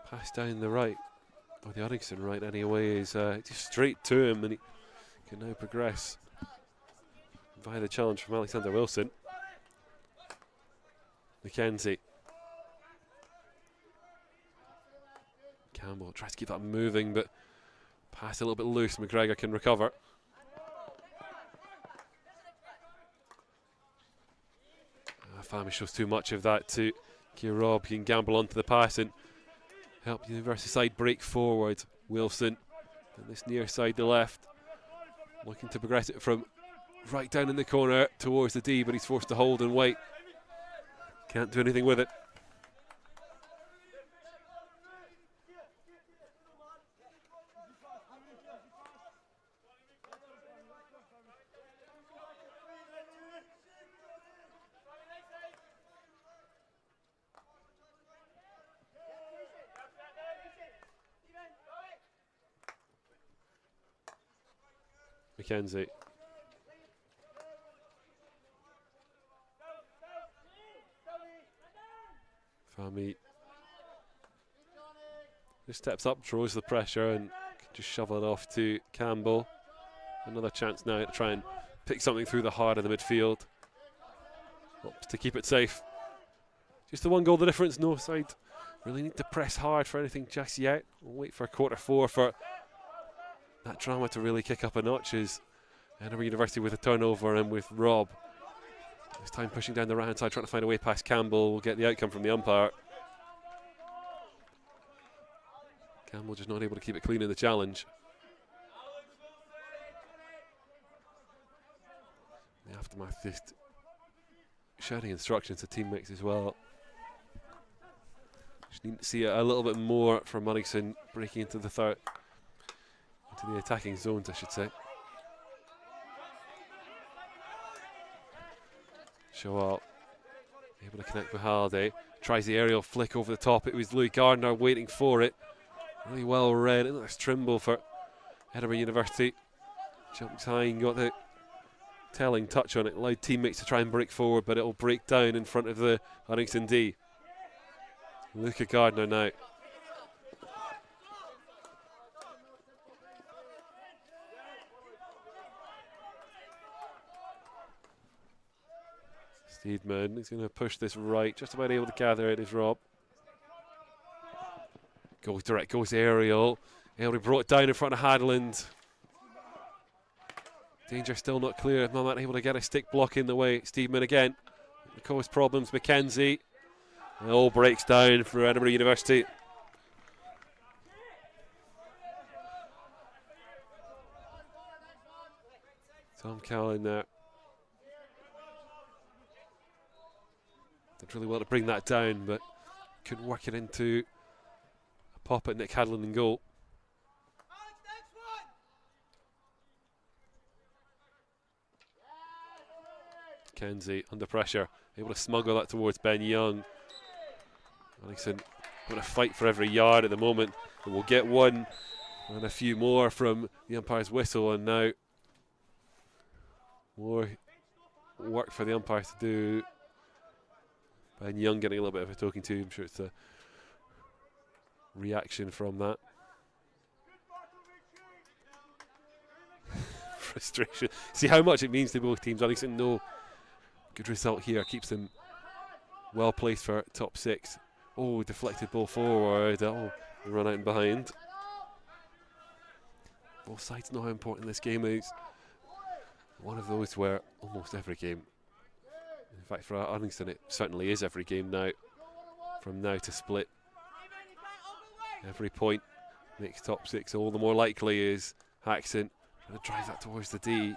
pass down the right, or the Uddingston right anyway, is just straight to him, and he can now progress via the challenge from Alexander Wilson. Mackenzie. Campbell tries to keep that moving, but pass a little bit loose. McGregor can recover. Fami shows too much of that to Rob. He can gamble onto the pass and help the University side break forward. Wilson And this near side, the left, looking to progress it from right down in the corner towards the D, but he's forced to hold and wait. Can't do anything with it. McKenzie. Fahmy just steps up, draws the pressure, and can just shovel it off to Campbell. Another chance now to try and pick something through the heart of the midfield. Hopes to keep it safe. Just the one goal the difference. No side really need to press hard for anything just yet. We'll wait for quarter four for that drama to really kick up a notch as Edinburgh University with a turnover and with Rob. This time pushing down the right hand side, trying to find a way past Campbell. We'll get the outcome from the umpire. Campbell just not able to keep it clean in the challenge. The aftermath just shouting instructions to teammates as well. Just need to see a little bit more from Uddingston breaking into the third, into the attacking zones, I should say. Show up, able to connect with Halliday. Tries the aerial flick over the top. It was Louis Gardner waiting for it. Really well read. And that's Trimble for Edinburgh University. Jumps high and got the telling touch on it. Allowed teammates to try and break forward, but it'll break down in front of the Uddingston D. Luca Gardner now. Steedman is going to push this right, just about able to gather it is Rob. Goes direct, goes aerial. Able to be brought down in front of Hadland. Danger still not clear. Mamat able to get a stick block in the way. Steedman again. Cause problems. McKenzie. It all breaks down for Edinburgh University. Tom Callan there. Did really well to bring that down, but couldn't work it into a pop at Nick Hadland in goal. Kenzie under pressure, able to smuggle that towards Ben Young. Uddingston going to fight for every yard at the moment, and we'll get one and a few more from the umpire's whistle, and now more work for the umpire to do. Ben Young getting a little bit of a talking to. I'm sure it's a reaction from that. Frustration. See how much it means to both teams. Uddingston, no good result here. Keeps them well placed for top six. Oh, deflected ball forward. Oh, run out and behind. Both sides know how important this game is. One of those where almost every game, in fact for Uddingston it certainly is every game now, from now to split. Every point makes top six. All the more likely is Haxon trying to drive that towards the D.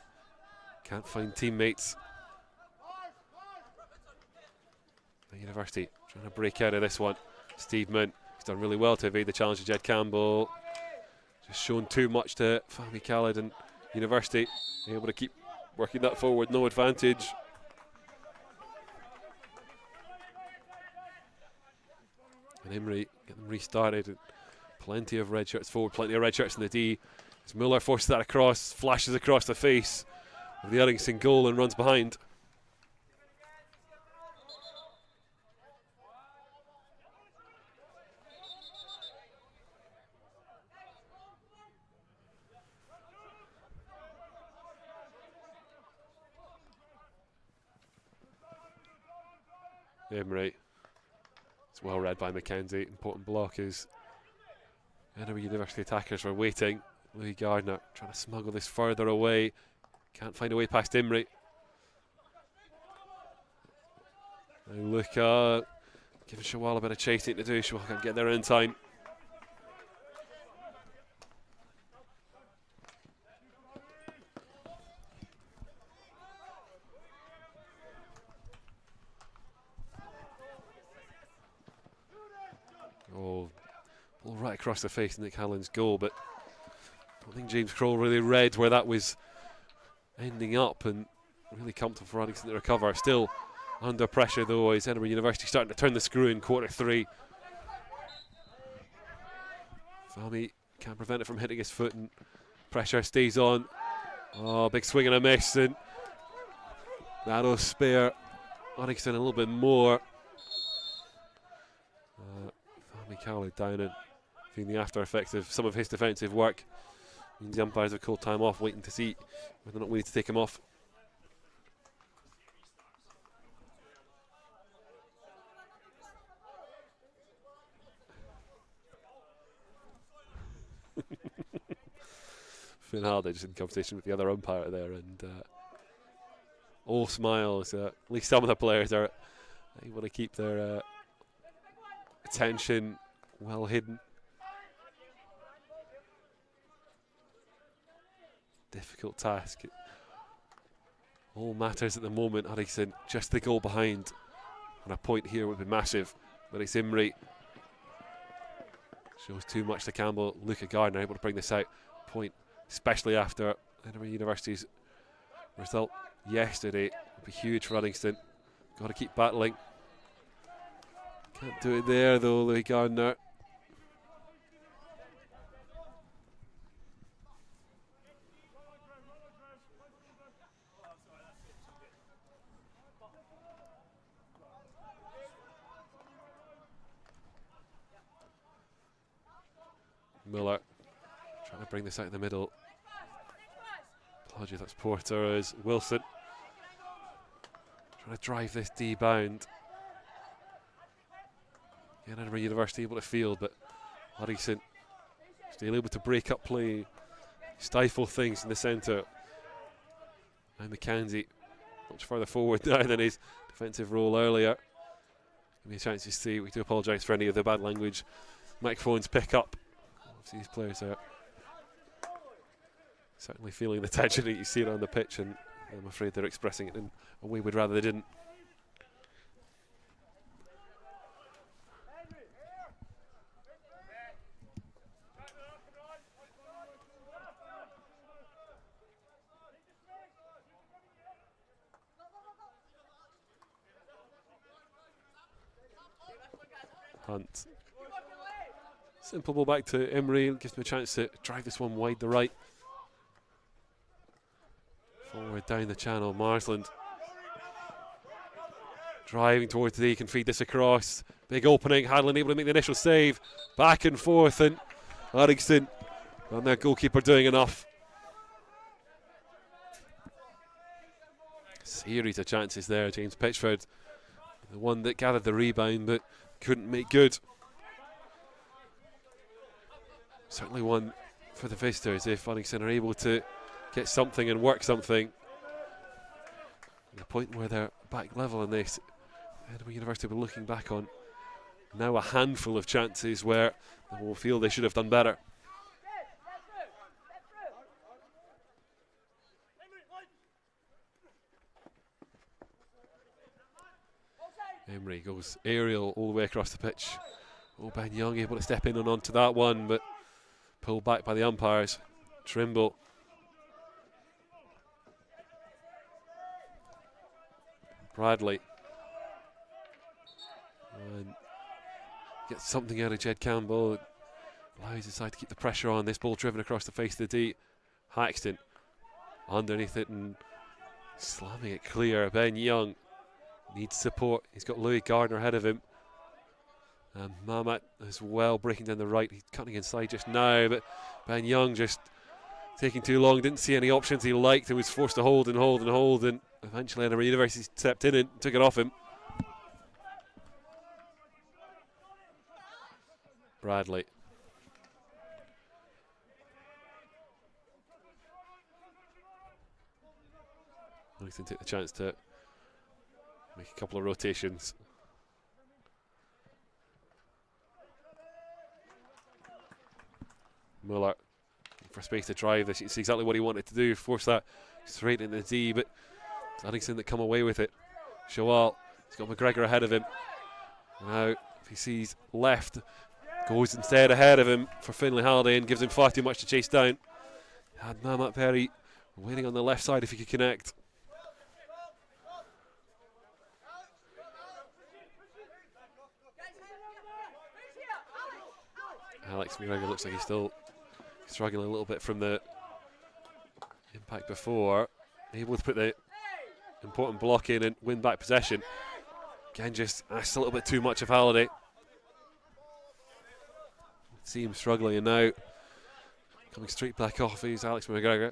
Can't find teammates. The University trying to break out of this one. Steedman, he's done really well to evade the challenge of Jed Campbell. Just shown too much to Fahmy Khalid and University. Able to keep working that forward, no advantage. And Emery get them restarted. And plenty of red shirts forward, plenty of red shirts in the D. As Muller forces that across, flashes across the face of the Uddingston goal and runs behind. Emery. It's well read by McKenzie. Important block is Edinburgh University attackers were waiting. Louis Gardner trying to smuggle this further away. Can't find a way past Emery. Now Luca giving Shawal a bit of chasing to do. Shawal can't get there in time. right across the face of Nick Hallin's goal, but I don't think James Kroll really read where that was ending up, and really comfortable for Uddingston to recover. Still under pressure though, as Edinburgh University starting to turn the screw in quarter 3. Fahmy can't prevent it from hitting his foot, and pressure stays on. Oh, big swing and a miss, and that'll spare Uddingston a little bit more. Fahmy Cowley down and feeling the after effects of some of his defensive work. Means the umpires have called time off, waiting to see whether or not we need to take him off. Finn Harder just in conversation with the other umpire there, and all smiles. At least some of the players are able to keep their attention well hidden. Difficult task. All matters at the moment. Uddingston just the goal behind, and a point here would be massive. But it's Imrie. Shows too much to Campbell. Luca Gardner able to bring this out. Point, especially after Edinburgh University's result yesterday, would be huge for Uddingston. Got to keep battling. Can't do it there though, Louis Gardner. Miller trying to bring this out in the middle. Apologies, that's Porter. As Wilson trying to drive this D bound. Again, Edinburgh University able to field, but Uddingston still able to break up play, stifle things in the centre. And McKenzie much further forward now than his defensive role earlier. Give me a chance to see. We do apologise for any of the bad language microphones pick up. These players are certainly feeling the tension that you see it on the pitch, and I'm afraid they're expressing it in a way we'd rather they didn't. Hunt. Simple ball back to Imrie, gives him a chance to drive this one wide the right. Forward down the channel, Marsland. Driving towards the D, can feed this across. Big opening, Hadlin able to make the initial save. Back and forth, and Uddingston and their goalkeeper doing enough. Series of chances there, James Pitchford. The one that gathered the rebound but couldn't make good. Certainly one for the visitors if Uddingston are able to get something and work something. The point where they're back level in this, Edinburgh University will be looking back on now a handful of chances where they will feel they should have done better. Imrie goes aerial all the way across the pitch. Oh, Ben Young able to step in and onto that one, but pulled back by the umpires. Trimble. Bradley. And gets something out of Jed Campbell. Allows his side to keep the pressure on. This ball driven across the face of the D. Haxton underneath it and slamming it clear. Ben Young needs support. He's got Louis Gardner ahead of him. And Mamat as well breaking down the right. He's cutting inside just now, but Ben Young just taking too long. Didn't see any options he liked. He was forced to hold and hold and hold, and eventually Edinburgh University stepped in and took it off him. Bradley. Nice to take the chance to make a couple of rotations. Muller for space to drive this. It's exactly what he wanted to do. Force that straight into the D, but Uddingston that come away with it. Shawal, he's got McGregor ahead of him. Now, if he sees left, Goes instead ahead of him for Finlay Halliday and gives him far too much to chase down. Had Mamat Perry waiting on the left side if he could connect. Alex McGregor looks like he's still struggling a little bit from the impact before. Able to put the important block in and win back possession. Again, just asked a little bit too much of Halliday. See him struggling, and now coming straight back off is Alex McGregor.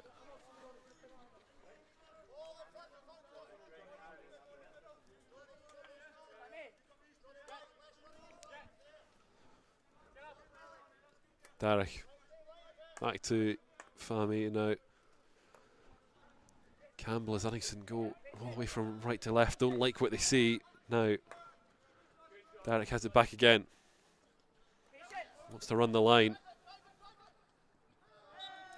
Derek back to Fahmy, and now Campbell as Uddingston go all the way from right to left. Don't like what they see. Now Derek has it back again. Wants to run the line.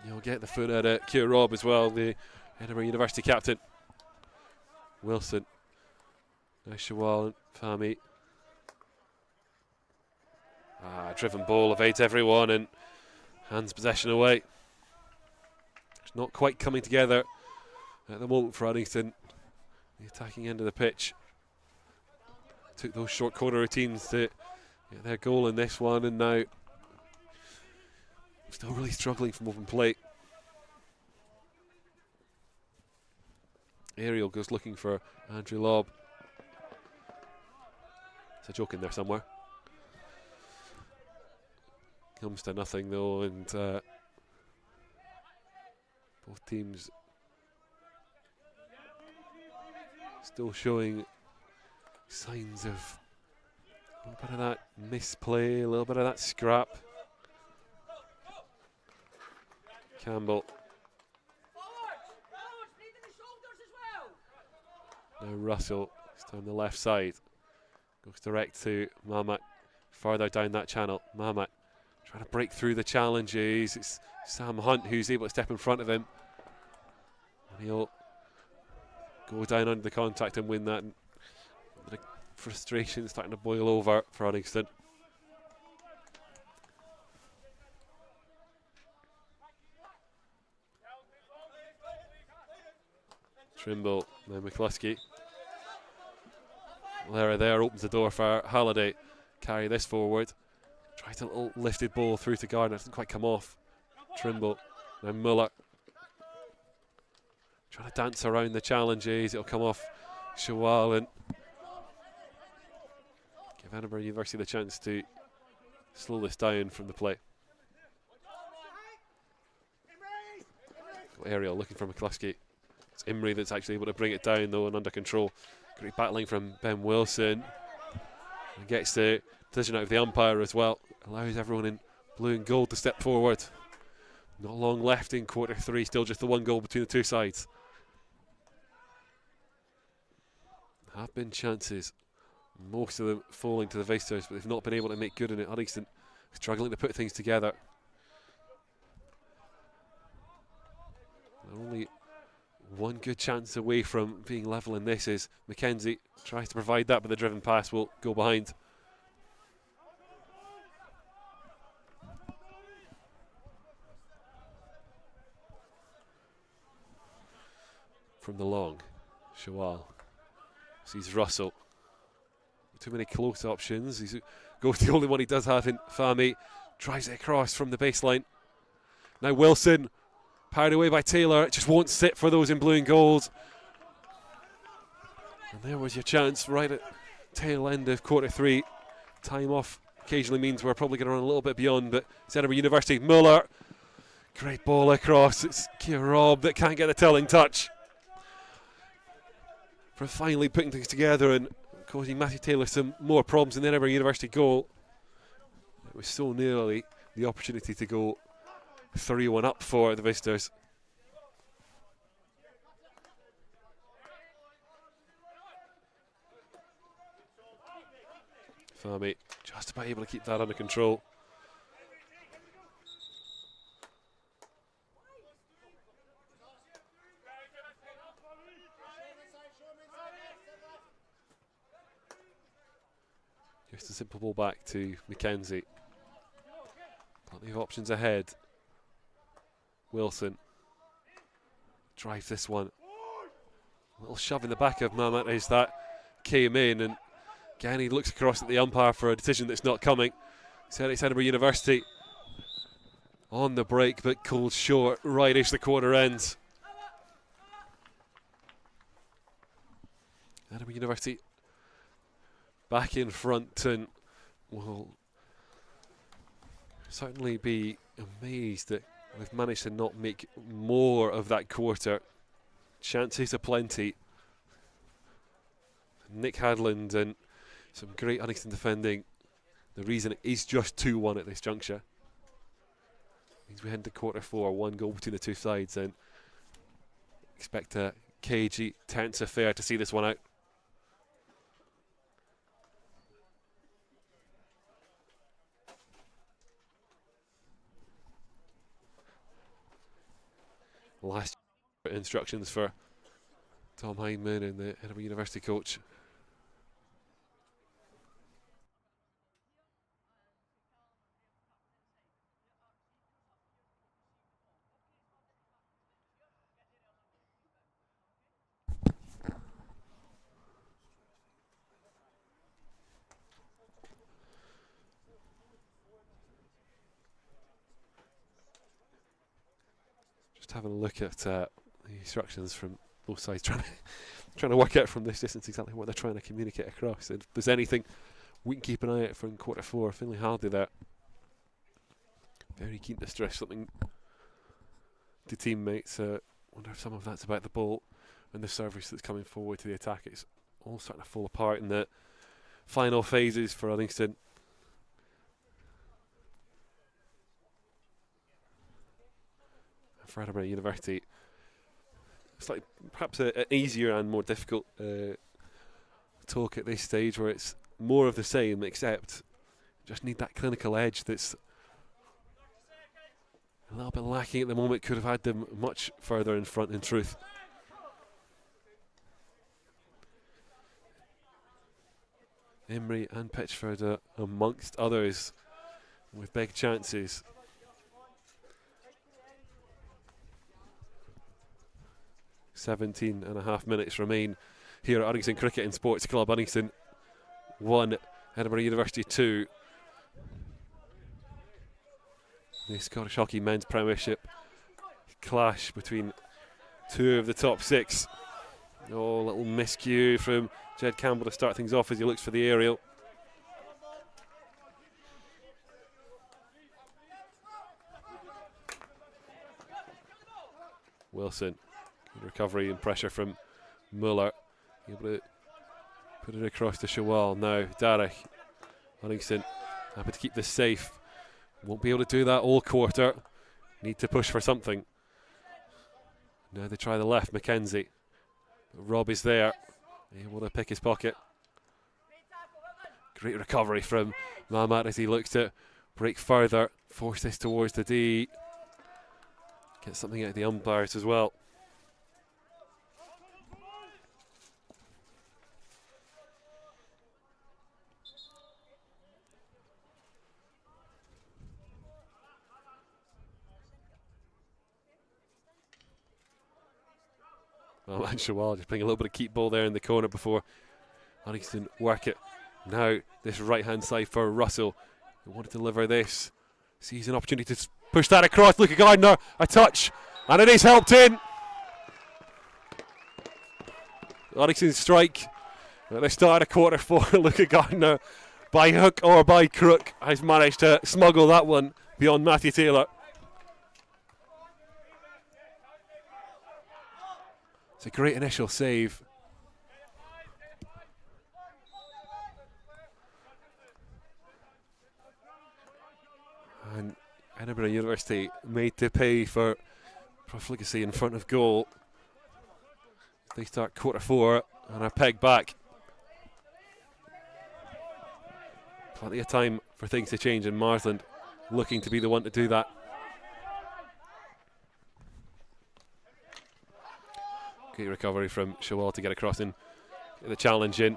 You'll get the foot out of Keir Robb as well, the Edinburgh University captain. Wilson. Now Shawal and Fahmy. Driven ball evades everyone and hands possession away. It's not quite coming together at the moment for Uddingston. The attacking end of the pitch took those short corner routines to get their goal in this one, and now still really struggling from open play. Ariel goes looking for Andrew Lobb. There's a joke in there somewhere. Comes to nothing though, and both teams still showing signs of a little bit of that misplay, a little bit of that scrap. Campbell. Now Russell is on the left side. Goes direct to Mamat. Farther down that channel. Mamat trying to break through the challenges. It's Sam Hunt who's able to step in front of him. And he'll go down under the contact and win that. And the frustration starting to boil over for Uddingston. Trimble, now McCluskey. Lara there opens the door for Halliday. Carry this forward. Tries a little lifted ball through to Gardner. Doesn't quite come off. Trimble. Now Muller. Trying to dance around the challenges. It'll come off Shawal and give Edinburgh University the chance to slow this down from the play. Ariel looking for McCluskey. It's Imrie that's actually able to bring it down though and under control. Great battling from Ben Wilson. And gets the decision out of the umpire as well. Allows everyone in blue and gold to step forward. Not long left in quarter three, still just the one goal between the two sides. Have been chances, most of them falling to the visitors, but they've not been able to make good in it. Uddingston struggling to put things together. Only one good chance away from being level in this is Mackenzie tries to provide that, but the driven pass will go behind. From the long, Shawal sees Russell. Too many close options. He goes the only one he does have in Fahmy. Drives it across from the baseline. Now Wilson, powered away by Taylor. It just won't sit for those in blue and gold. And there was your chance right at tail end of quarter three. Time off occasionally means we're probably going to run a little bit beyond, but it's Edinburgh University. Muller, great ball across. It's Keir Robb that can't get the telling touch. For finally putting things together and causing Matthew Taylor some more problems in the Edinburgh University goal. It was so nearly the opportunity to go 3-1 up for the visitors. Fahmy just about able to keep that under control. Just a simple ball back to Mackenzie. Plenty of options ahead. Wilson drives this one. A little shove in the back of Mamat as that came in, and again he looks across at the umpire for a decision that's not coming. It's Edinburgh University on the break, but called short right as the quarter ends. Edinburgh University back in front, and will certainly be amazed that we've managed to not make more of that quarter. Chances aplenty. Nick Hadland and some great Uddingston defending. The reason it is just 2-1 at this juncture means we head into quarter four, 1 goal between the two sides, and expect a cagey, tense affair to see this one out. Last instructions for Tom Hindman and the Edinburgh University coach. Just having a look at the instructions from both sides, trying to work out from this distance exactly what they're trying to communicate across. And if there's anything we can keep an eye out for in quarter four, Finlay Hardy there. Very keen to stress something to teammates. Wonder if some of that's about the ball and the service that's coming forward to the attack. It's all starting to fall apart in the final phases for Uddingston. For Edinburgh University, it's like perhaps an easier and more difficult talk at this stage, where it's more of the same, except just need that clinical edge that's a little bit lacking at the moment. Could have had them much further in front, in truth. Emery and Pitchford amongst others with big chances. 17.5 minutes remain here at Uddingston Cricket and Sports Club. Uddingston 1, Edinburgh University 2. The Scottish Hockey Men's Premiership clash between two of the top 6. Oh, little miscue from Jed Campbell to start things off as he looks for the aerial. Wilson. Recovery and pressure from Muller. Able to put it across to Shawal. Now Darragh. Uddingston happy to keep this safe. Won't be able to do that all quarter. Need to push for something. Now they try the left, Mackenzie. But Rob is there. Able to pick his pocket. Great recovery from Mamat as he looks to break further. Force this towards the D. Get something out of the umpires as well. Well, and Shawal just playing a little bit of keep ball there in the corner before Uddingston work it. Now this right hand side for Russell. They want to deliver this. Sees an opportunity to push that across. Luca Gardner, a touch, and it is helped in. Uddingston strike at the start of quarter four. Luca Gardner, by hook or by crook, has managed to smuggle that one beyond Matthew Taylor. It's a great initial save. And Edinburgh University made to pay for profligacy in front of goal. They start quarter four and are pegged back. Plenty of time for things to change, and Marsland looking to be the one to do that. Great recovery from Shawal to get across and get the challenge in.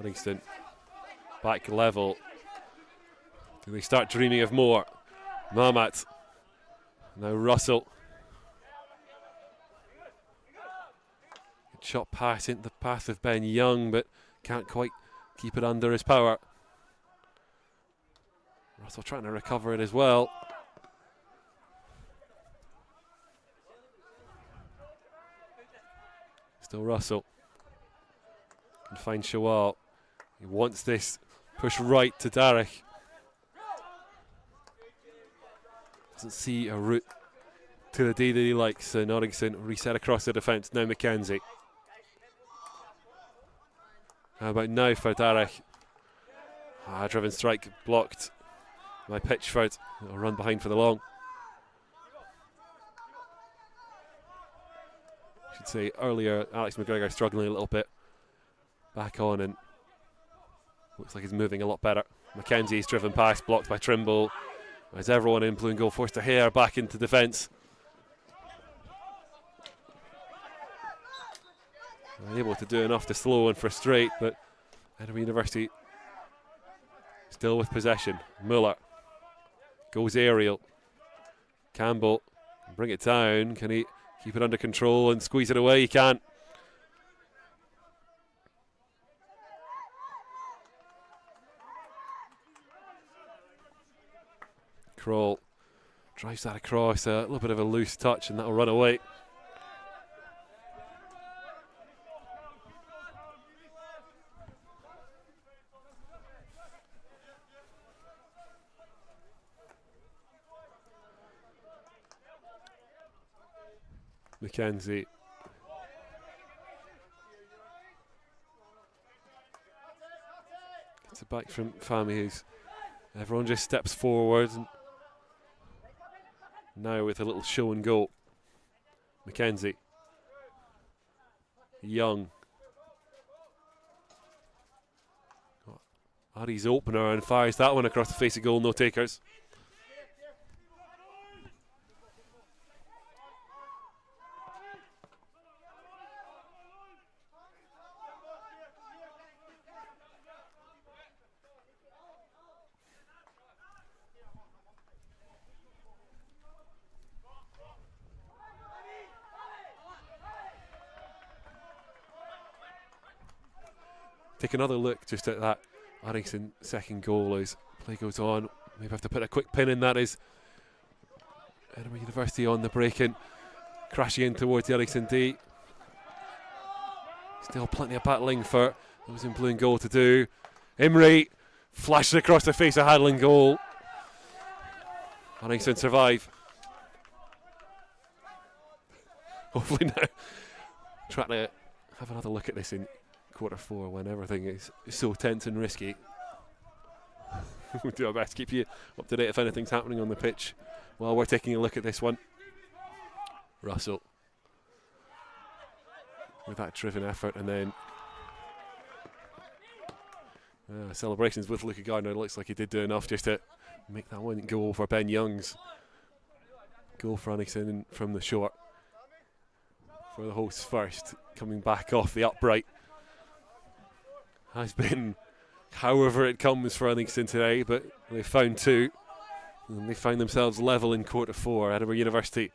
Uddingston back level. Do they start dreaming of more? Mahmat. Now Russell. Shot pass into the path of Ben Young, but can't quite keep it under his power. Russell trying to recover it as well. Still Russell. Can find Shawal. He wants this push right to Darragh. Doesn't see a route to the D that he likes. So Uddingston reset across the defence. Now Mackenzie. How about now for Darragh? Driven strike blocked by Pitchford. It'll run behind for the long. Should say earlier, Alex McGregor struggling a little bit. Back on and looks like he's moving a lot better. Mackenzie's driven past, blocked by Trimble. As everyone in blue and gold forced to Hare back into defence. Able to do enough to slow and frustrate, but Edinburgh University still with possession. Muller goes aerial. Campbell bring it down. Can he keep it under control and squeeze it away? He can't. Kroll drives that across, a little bit of a loose touch, and that'll run away. Mackenzie. Gets it back from Fami. Everyone just steps forward. And now with a little show and go. Mackenzie. Young. Ari's opener and fires that one across the face of goal, no takers. Take another look just at that Uddingston second goal as play goes on. Maybe have to put a quick pin in that as Edinburgh University on the break in, crashing in towards the Uddingston D. Still plenty of battling for those in blue and gold to do. Imrie flashes across the face of Hadlin goal. Uddingston survive. Hopefully now trying to have another look at this in quarter four when everything is so tense and risky. We'll do our best to keep you up to date if anything's happening on the pitch while we're taking a look at this one. Russell with that driven effort, and then celebrations with Luca Gardner. It looks like he did do enough just to make that one go over Ben Young's goal for Uddingston from the short. For the hosts first, coming back off the upright. Has been however it comes for Uddingston today, but they found two and they found themselves level in quarter four. Edinburgh University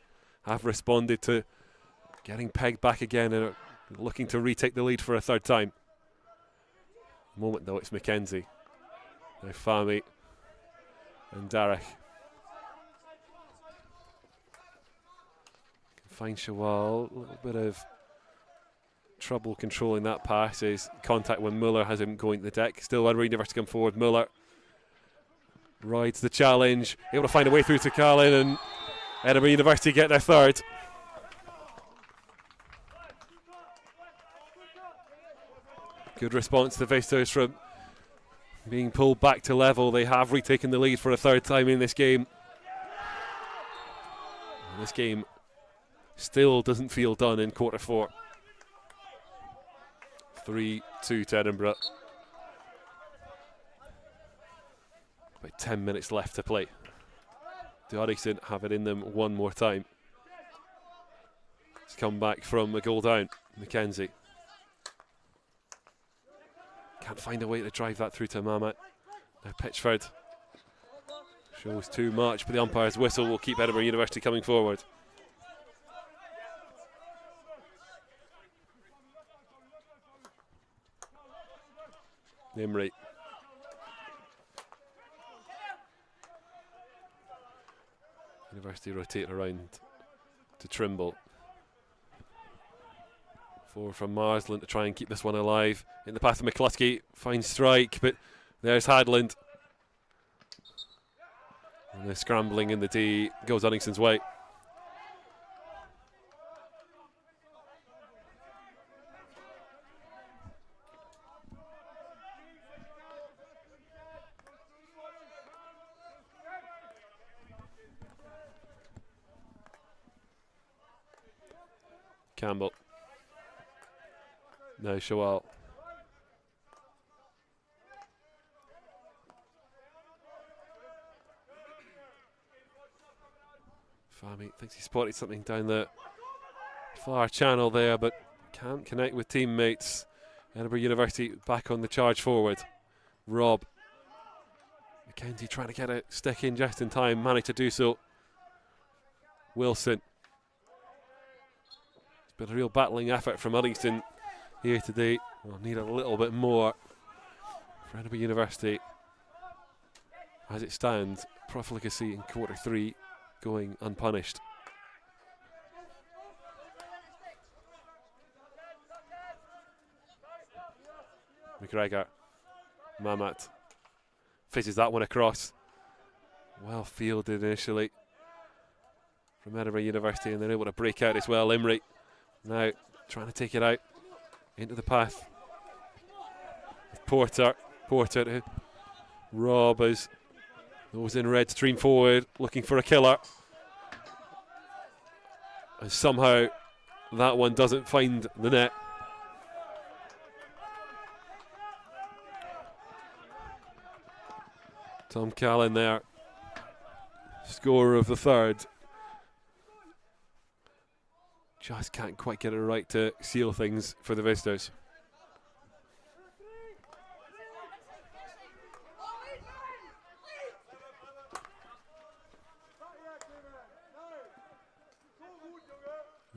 have responded to getting pegged back again and are looking to retake the lead for a third time. At the moment though, it's Mackenzie, now Fami and Darragh. Find Shawal, a little bit of trouble controlling that pass. Is contact when Muller has him going to the deck. Still Edinburgh University come forward. Muller rides the challenge, able to find a way through to Carlin, and Edinburgh University get their third. Good response to the visitors from being pulled back to level. They have retaken the lead for a third time in this game. And this game still doesn't feel done in quarter four. 3-2 to Edinburgh. About 10 minutes left to play. Do Uddingston have it in them one more time? It's come back from a goal down. Mackenzie can't find a way to drive that through to Mahmat. Now Pitchford Shows too much, but the umpire's whistle will keep Edinburgh University coming forward. Imrie. University rotate around to Trimble. Forward from Marsland to try and keep this one alive. In the path of McCluskey, fine strike, but there's Hadland. And the scrambling in the D goes Uddingston's way. Campbell. No, Shawal. Fahmy thinks he spotted something down the far channel there, but can't connect with teammates. Edinburgh University back on the charge forward. Rob. Mackenzie trying to get a stick in just in time, managed to do so. Wilson. It's been a real battling effort from Uddingston here today. We'll need a little bit more for Edinburgh University. As it stands, profligacy in quarter 3 going unpunished. McGregor, Mamat fizzes that one across. Well fielded initially from Edinburgh University, and they're able to break out as well. Imrie now trying to take it out into the path. Porter to Rob as those in red stream forward looking for a killer. And somehow that one doesn't find the net. Tom Callan there, scorer of the third. Just can't quite get it right to seal things for the visitors.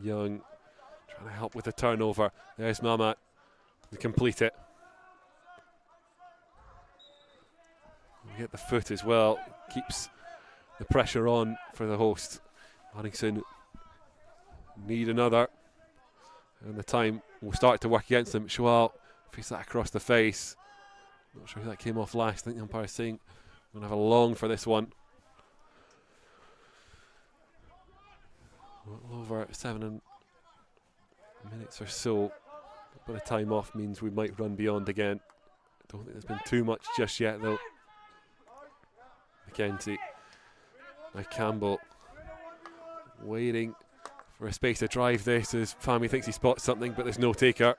Young trying to help with the turnover. There's Mamat to complete it. We get the foot as well. Keeps the pressure on for the host. Uddingston need another, and the time will start to work against them. Shawal face that across the face. Not sure who that came off last. I think the umpire's saying we're going to have a long for this one. Well over 7 minutes or so. A bit of time off means we might run beyond again. Don't think there's been too much just yet though. Mackenzie. Now Campbell waiting for a space to drive this as Fahmy thinks he spots something, but there's no taker.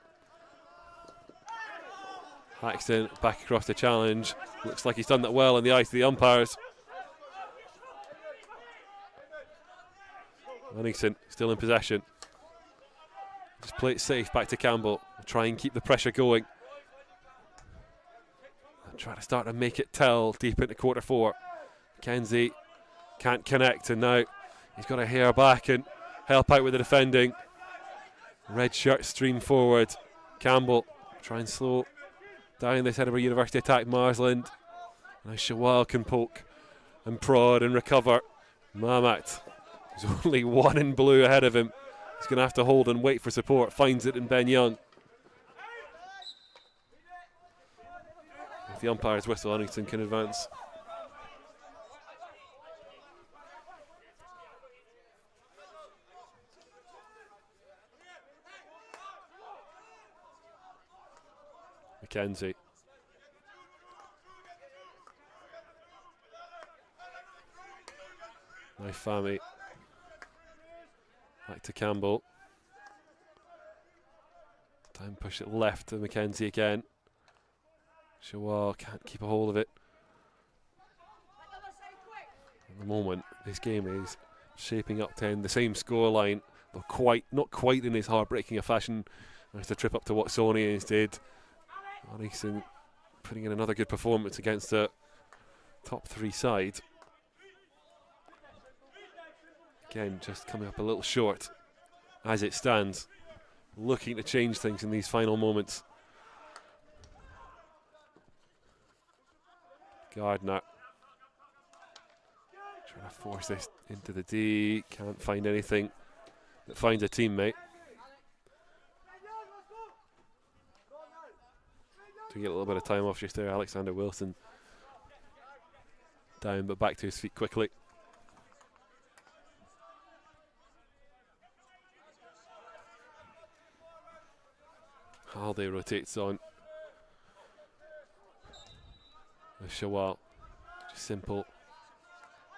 Haxton back across the challenge. Looks like he's done that well in the eyes of the umpires. Uddingston still in possession. Just play it safe back to Campbell. Try and keep the pressure going. And try to start to make it tell deep into quarter 4. Mackenzie can't connect, and now he's got a hair back and help out with the defending. Red shirt stream forward. Campbell try and slow down this Edinburgh University attack. Marsland. Now Shawal can poke and prod and recover. Mamat, there's only one in blue ahead of him. He's going to have to hold and wait for support. Finds it in Ben Young. With the umpire's whistle, Uddingston can advance. Mackenzie. Now Fahmy. Back to Campbell. Time push it left to Mackenzie again. Shawal can't keep a hold of it. At the moment, this game is shaping up to end the same scoreline, though not quite in as heartbreaking a fashion as the trip up to Watsonians did. Uddingston putting in another good performance against the top 3 side. Again, just coming up a little short as it stands. Looking to change things in these final moments. Gardner trying to force this into the D. Can't find anything that finds a teammate. To get a little bit of time off just there, Alexander Wilson down but back to his feet quickly. Halday rotates on. With Shawal. Just simple.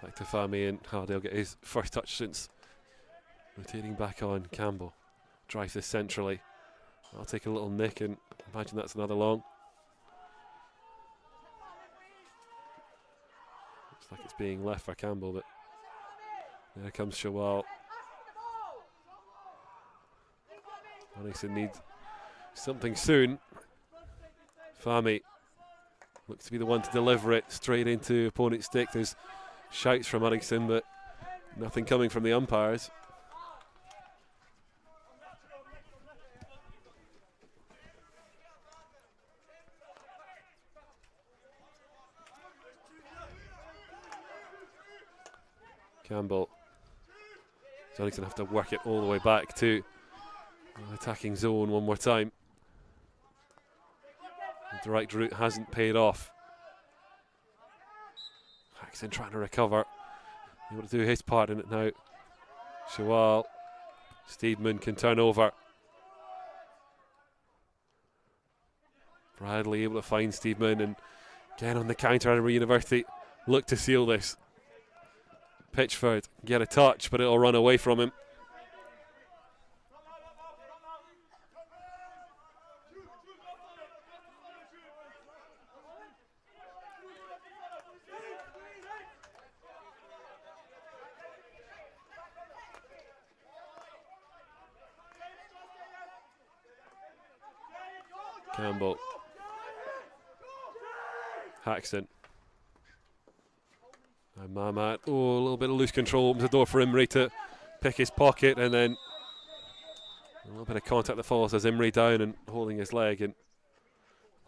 Back to Fami, and Halday will get his first touch since rotating back on. Campbell drives this centrally. I'll take a little nick and imagine that's another long. Looks like it's being left for Campbell, but there comes Shawal. Uddingston need something soon. Fami looks to be the one to deliver it straight into opponent's stick. There's shouts from Uddingston, but nothing coming from the umpires. Campbell. So Uddingston have to work it all the way back to the attacking zone one more time. The direct route hasn't paid off. Haxton trying to recover. Able to do his part in it now. Shawal. Steedman can turn over. Bradley able to find Steedman, and again on the counter, Edinburgh University look to seal this. Pitchford get a touch, but it'll run away from him. Campbell. Haxton. And Mamat. Oh, a little bit of loose control. Opens the door for Imrie to pick his pocket, and then a little bit of contact that follows as Imrie down and holding his leg, and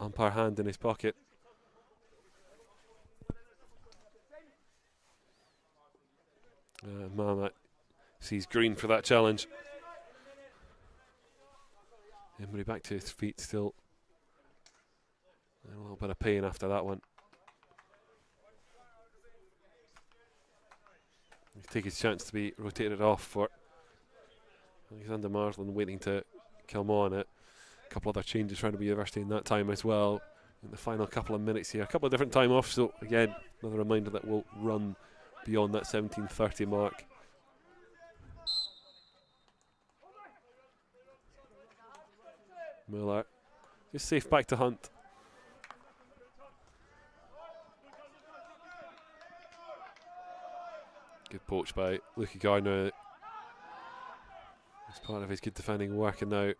umpire hand in his pocket. Mamat sees green for that challenge. Imrie back to his feet still. A little bit of pain after that one. He'll take his chance to be rotated off for Alexander Marsland, waiting to come on. A couple other changes trying to be University in that time as well. In the final couple of minutes here, a couple of different time offs. So again, another reminder that we'll run beyond that 17:30 mark. Miller just safe back to Hunt. Good poach by Lucky Gardner. It's part of his good defending work, and now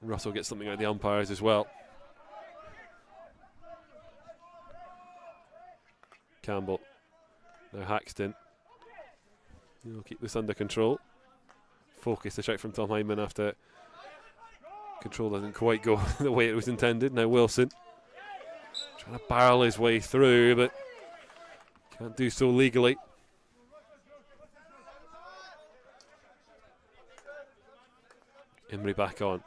Russell gets something out of the umpires as well. Campbell. Now Haxton. He'll keep this under control. Focus the shot from Tom Hyman after control doesn't quite go the way it was intended. Now Wilson trying to barrel his way through, but can't do so legally. Imrie back on.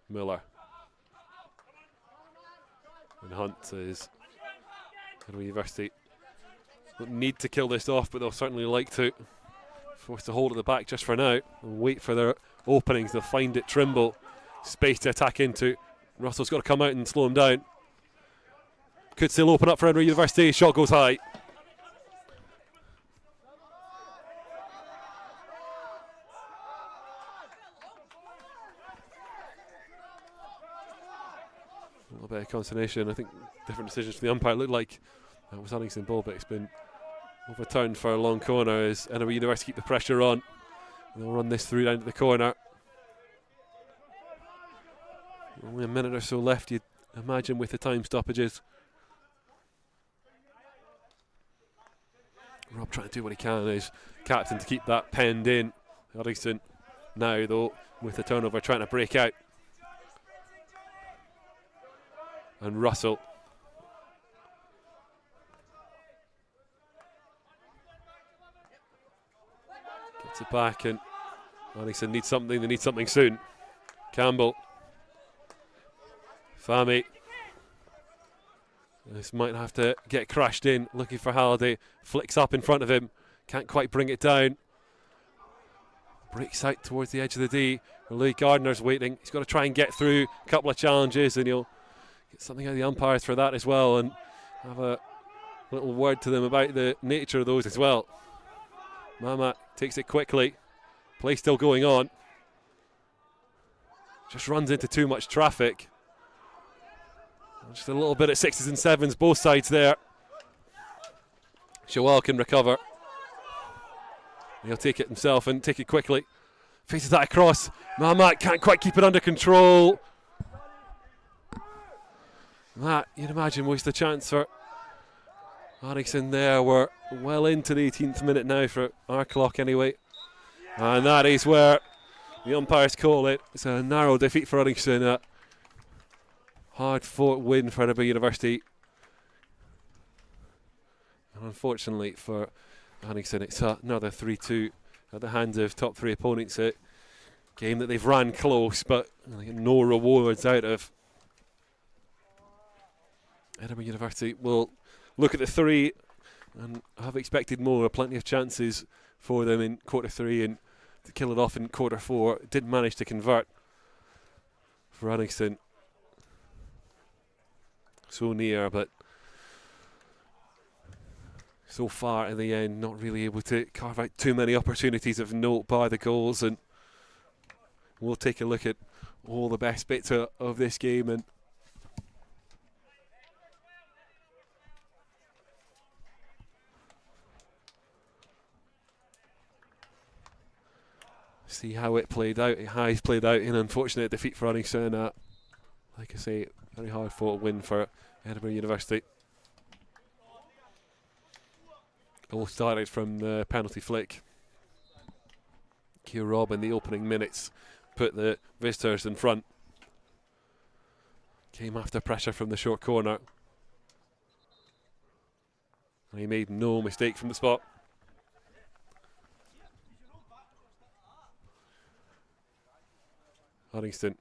Miller. And Hunt is Edinburgh University. Don't need to kill this off, but they'll certainly like to. Forced to hold at the back just for now and wait for their openings. They'll find it. Trimble. Space to attack into. Russell's got to come out and slow him down. Could still open up for Edinburgh University. Shot goes high. A little bit of consternation. I think different decisions for the umpire. It looked like it was Uddingston ball, but it's been overturned for a long corner as Edinburgh University keep the pressure on. And they'll run this through down to the corner. Only a minute or so left, you'd imagine, with the time stoppages. Rob trying to do what he can as captain to keep that penned in. Uddingston now, though, with the turnover, trying to break out. And Russell. Gets it back, and Uddingston needs something. They need something soon. Campbell. Fahmy. This might have to get crashed in. Looking for Halliday. Flicks up in front of him. Can't quite bring it down. Breaks out towards the edge of the D. Louis Gardner's waiting. He's got to try and get through a couple of challenges, and he'll get something out of the umpires for that as well, and have a little word to them about the nature of those as well. Mama takes it quickly. Play still going on. Just runs into too much traffic. Just a little bit at sixes and sevens, both sides there. Shawal can recover. He'll take it himself and take it quickly. Faces that across. Mahamat can't quite keep it under control. That, you'd imagine, was the chance for Uddingston there. We're well into the 18th minute now for our clock anyway. And that is where the umpires call it. It's a narrow defeat for Uddingston. A hard-fought win for Edinburgh University. And unfortunately for Uddingston, it's another 3-2 at the hands of top three opponents. A game that they've ran close, but no rewards out of. Edinburgh University will look at the three and have expected more. Plenty of chances for them in quarter three and to kill it off in quarter four. Didn't manage to convert for Uddingston. So near, but so far in the end, not really able to carve out too many opportunities of note by the goals. And we'll take a look at all the best bits of this game and see how it played out. It has played out in unfortunate defeat for Uddingston. Like I say, very hard fought win for Edinburgh University. All started from the penalty flick. Keir Robb in the opening minutes put the visitors in front. Came after pressure from the short corner. And he made no mistake from the spot. Uddingston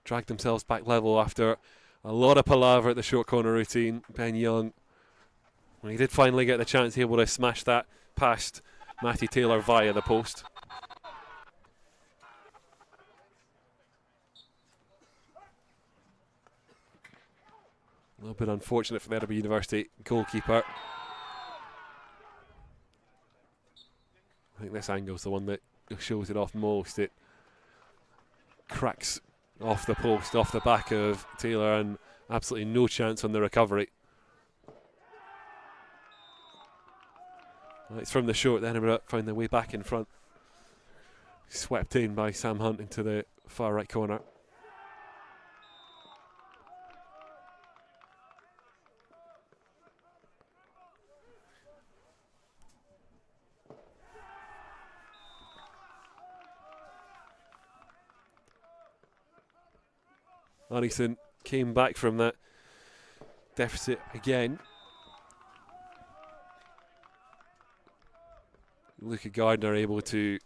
dragged themselves back level after a lot of palaver at the short corner routine. Ben Young, when he did finally get the chance, he able to smash that past Matthew Taylor via the post. A little bit unfortunate for the Edinburgh University goalkeeper. I think this angle's the one that shows it off most. It cracks off the post, off the back of Taylor, and absolutely no chance on the recovery. It's from the short, then Edinburgh found their way back in front. Swept in by Sam Hunt into the far right corner. Uddingston came back from that deficit again. Luca Gardner able to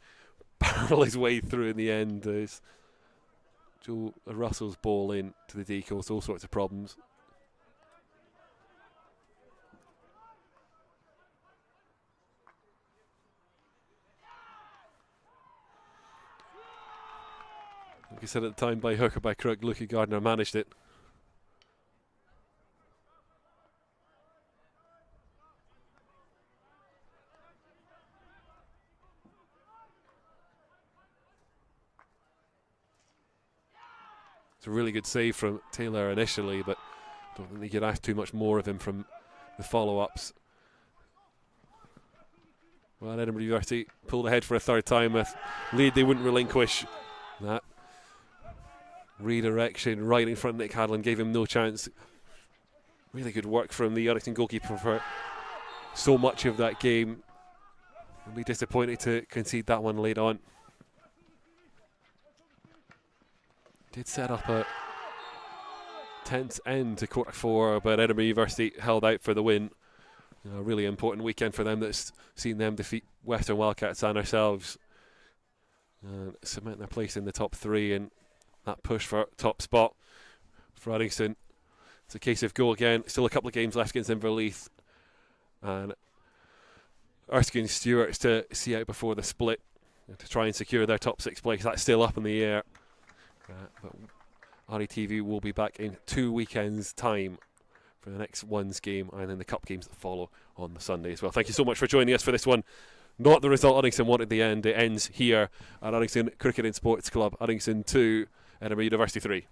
barrel his way through in the end as Joe Russell's ball in to the D caused all sorts of problems. Like I said at the time, by hook or by crook, Luca Gardner managed it. It's a really good save from Taylor initially, but I don't think they could ask too much more of him from the follow-ups. Well, Edinburgh University pulled ahead for a third time with lead they wouldn't relinquish. That redirection right in front of Nick Hadlin gave him no chance. Really good work from the Uddingston goalkeeper for so much of that game. I'll be disappointed to concede that one late on. Did set up a tense end to quarter 4, but Edinburgh University held out for the win. A really important weekend for them that's seen them defeat Western Wildcats and ourselves. Cement their place in the top 3 and that push for top spot for Uddingston. It's a case of go again. Still a couple of games left against Inverleith and Erskine Stewarts to see out before the split to try and secure their top 6 place. That's still up in the air. But UDDY TV will be back in 2 weekends' time for the next ones game and then the cup games that follow on the Sunday as well. Thank you so much for joining us for this one. Not the result Uddingston wanted at the end. It ends here at Uddingston Cricket and Sports Club. Uddingston 2, Edinburgh University 3.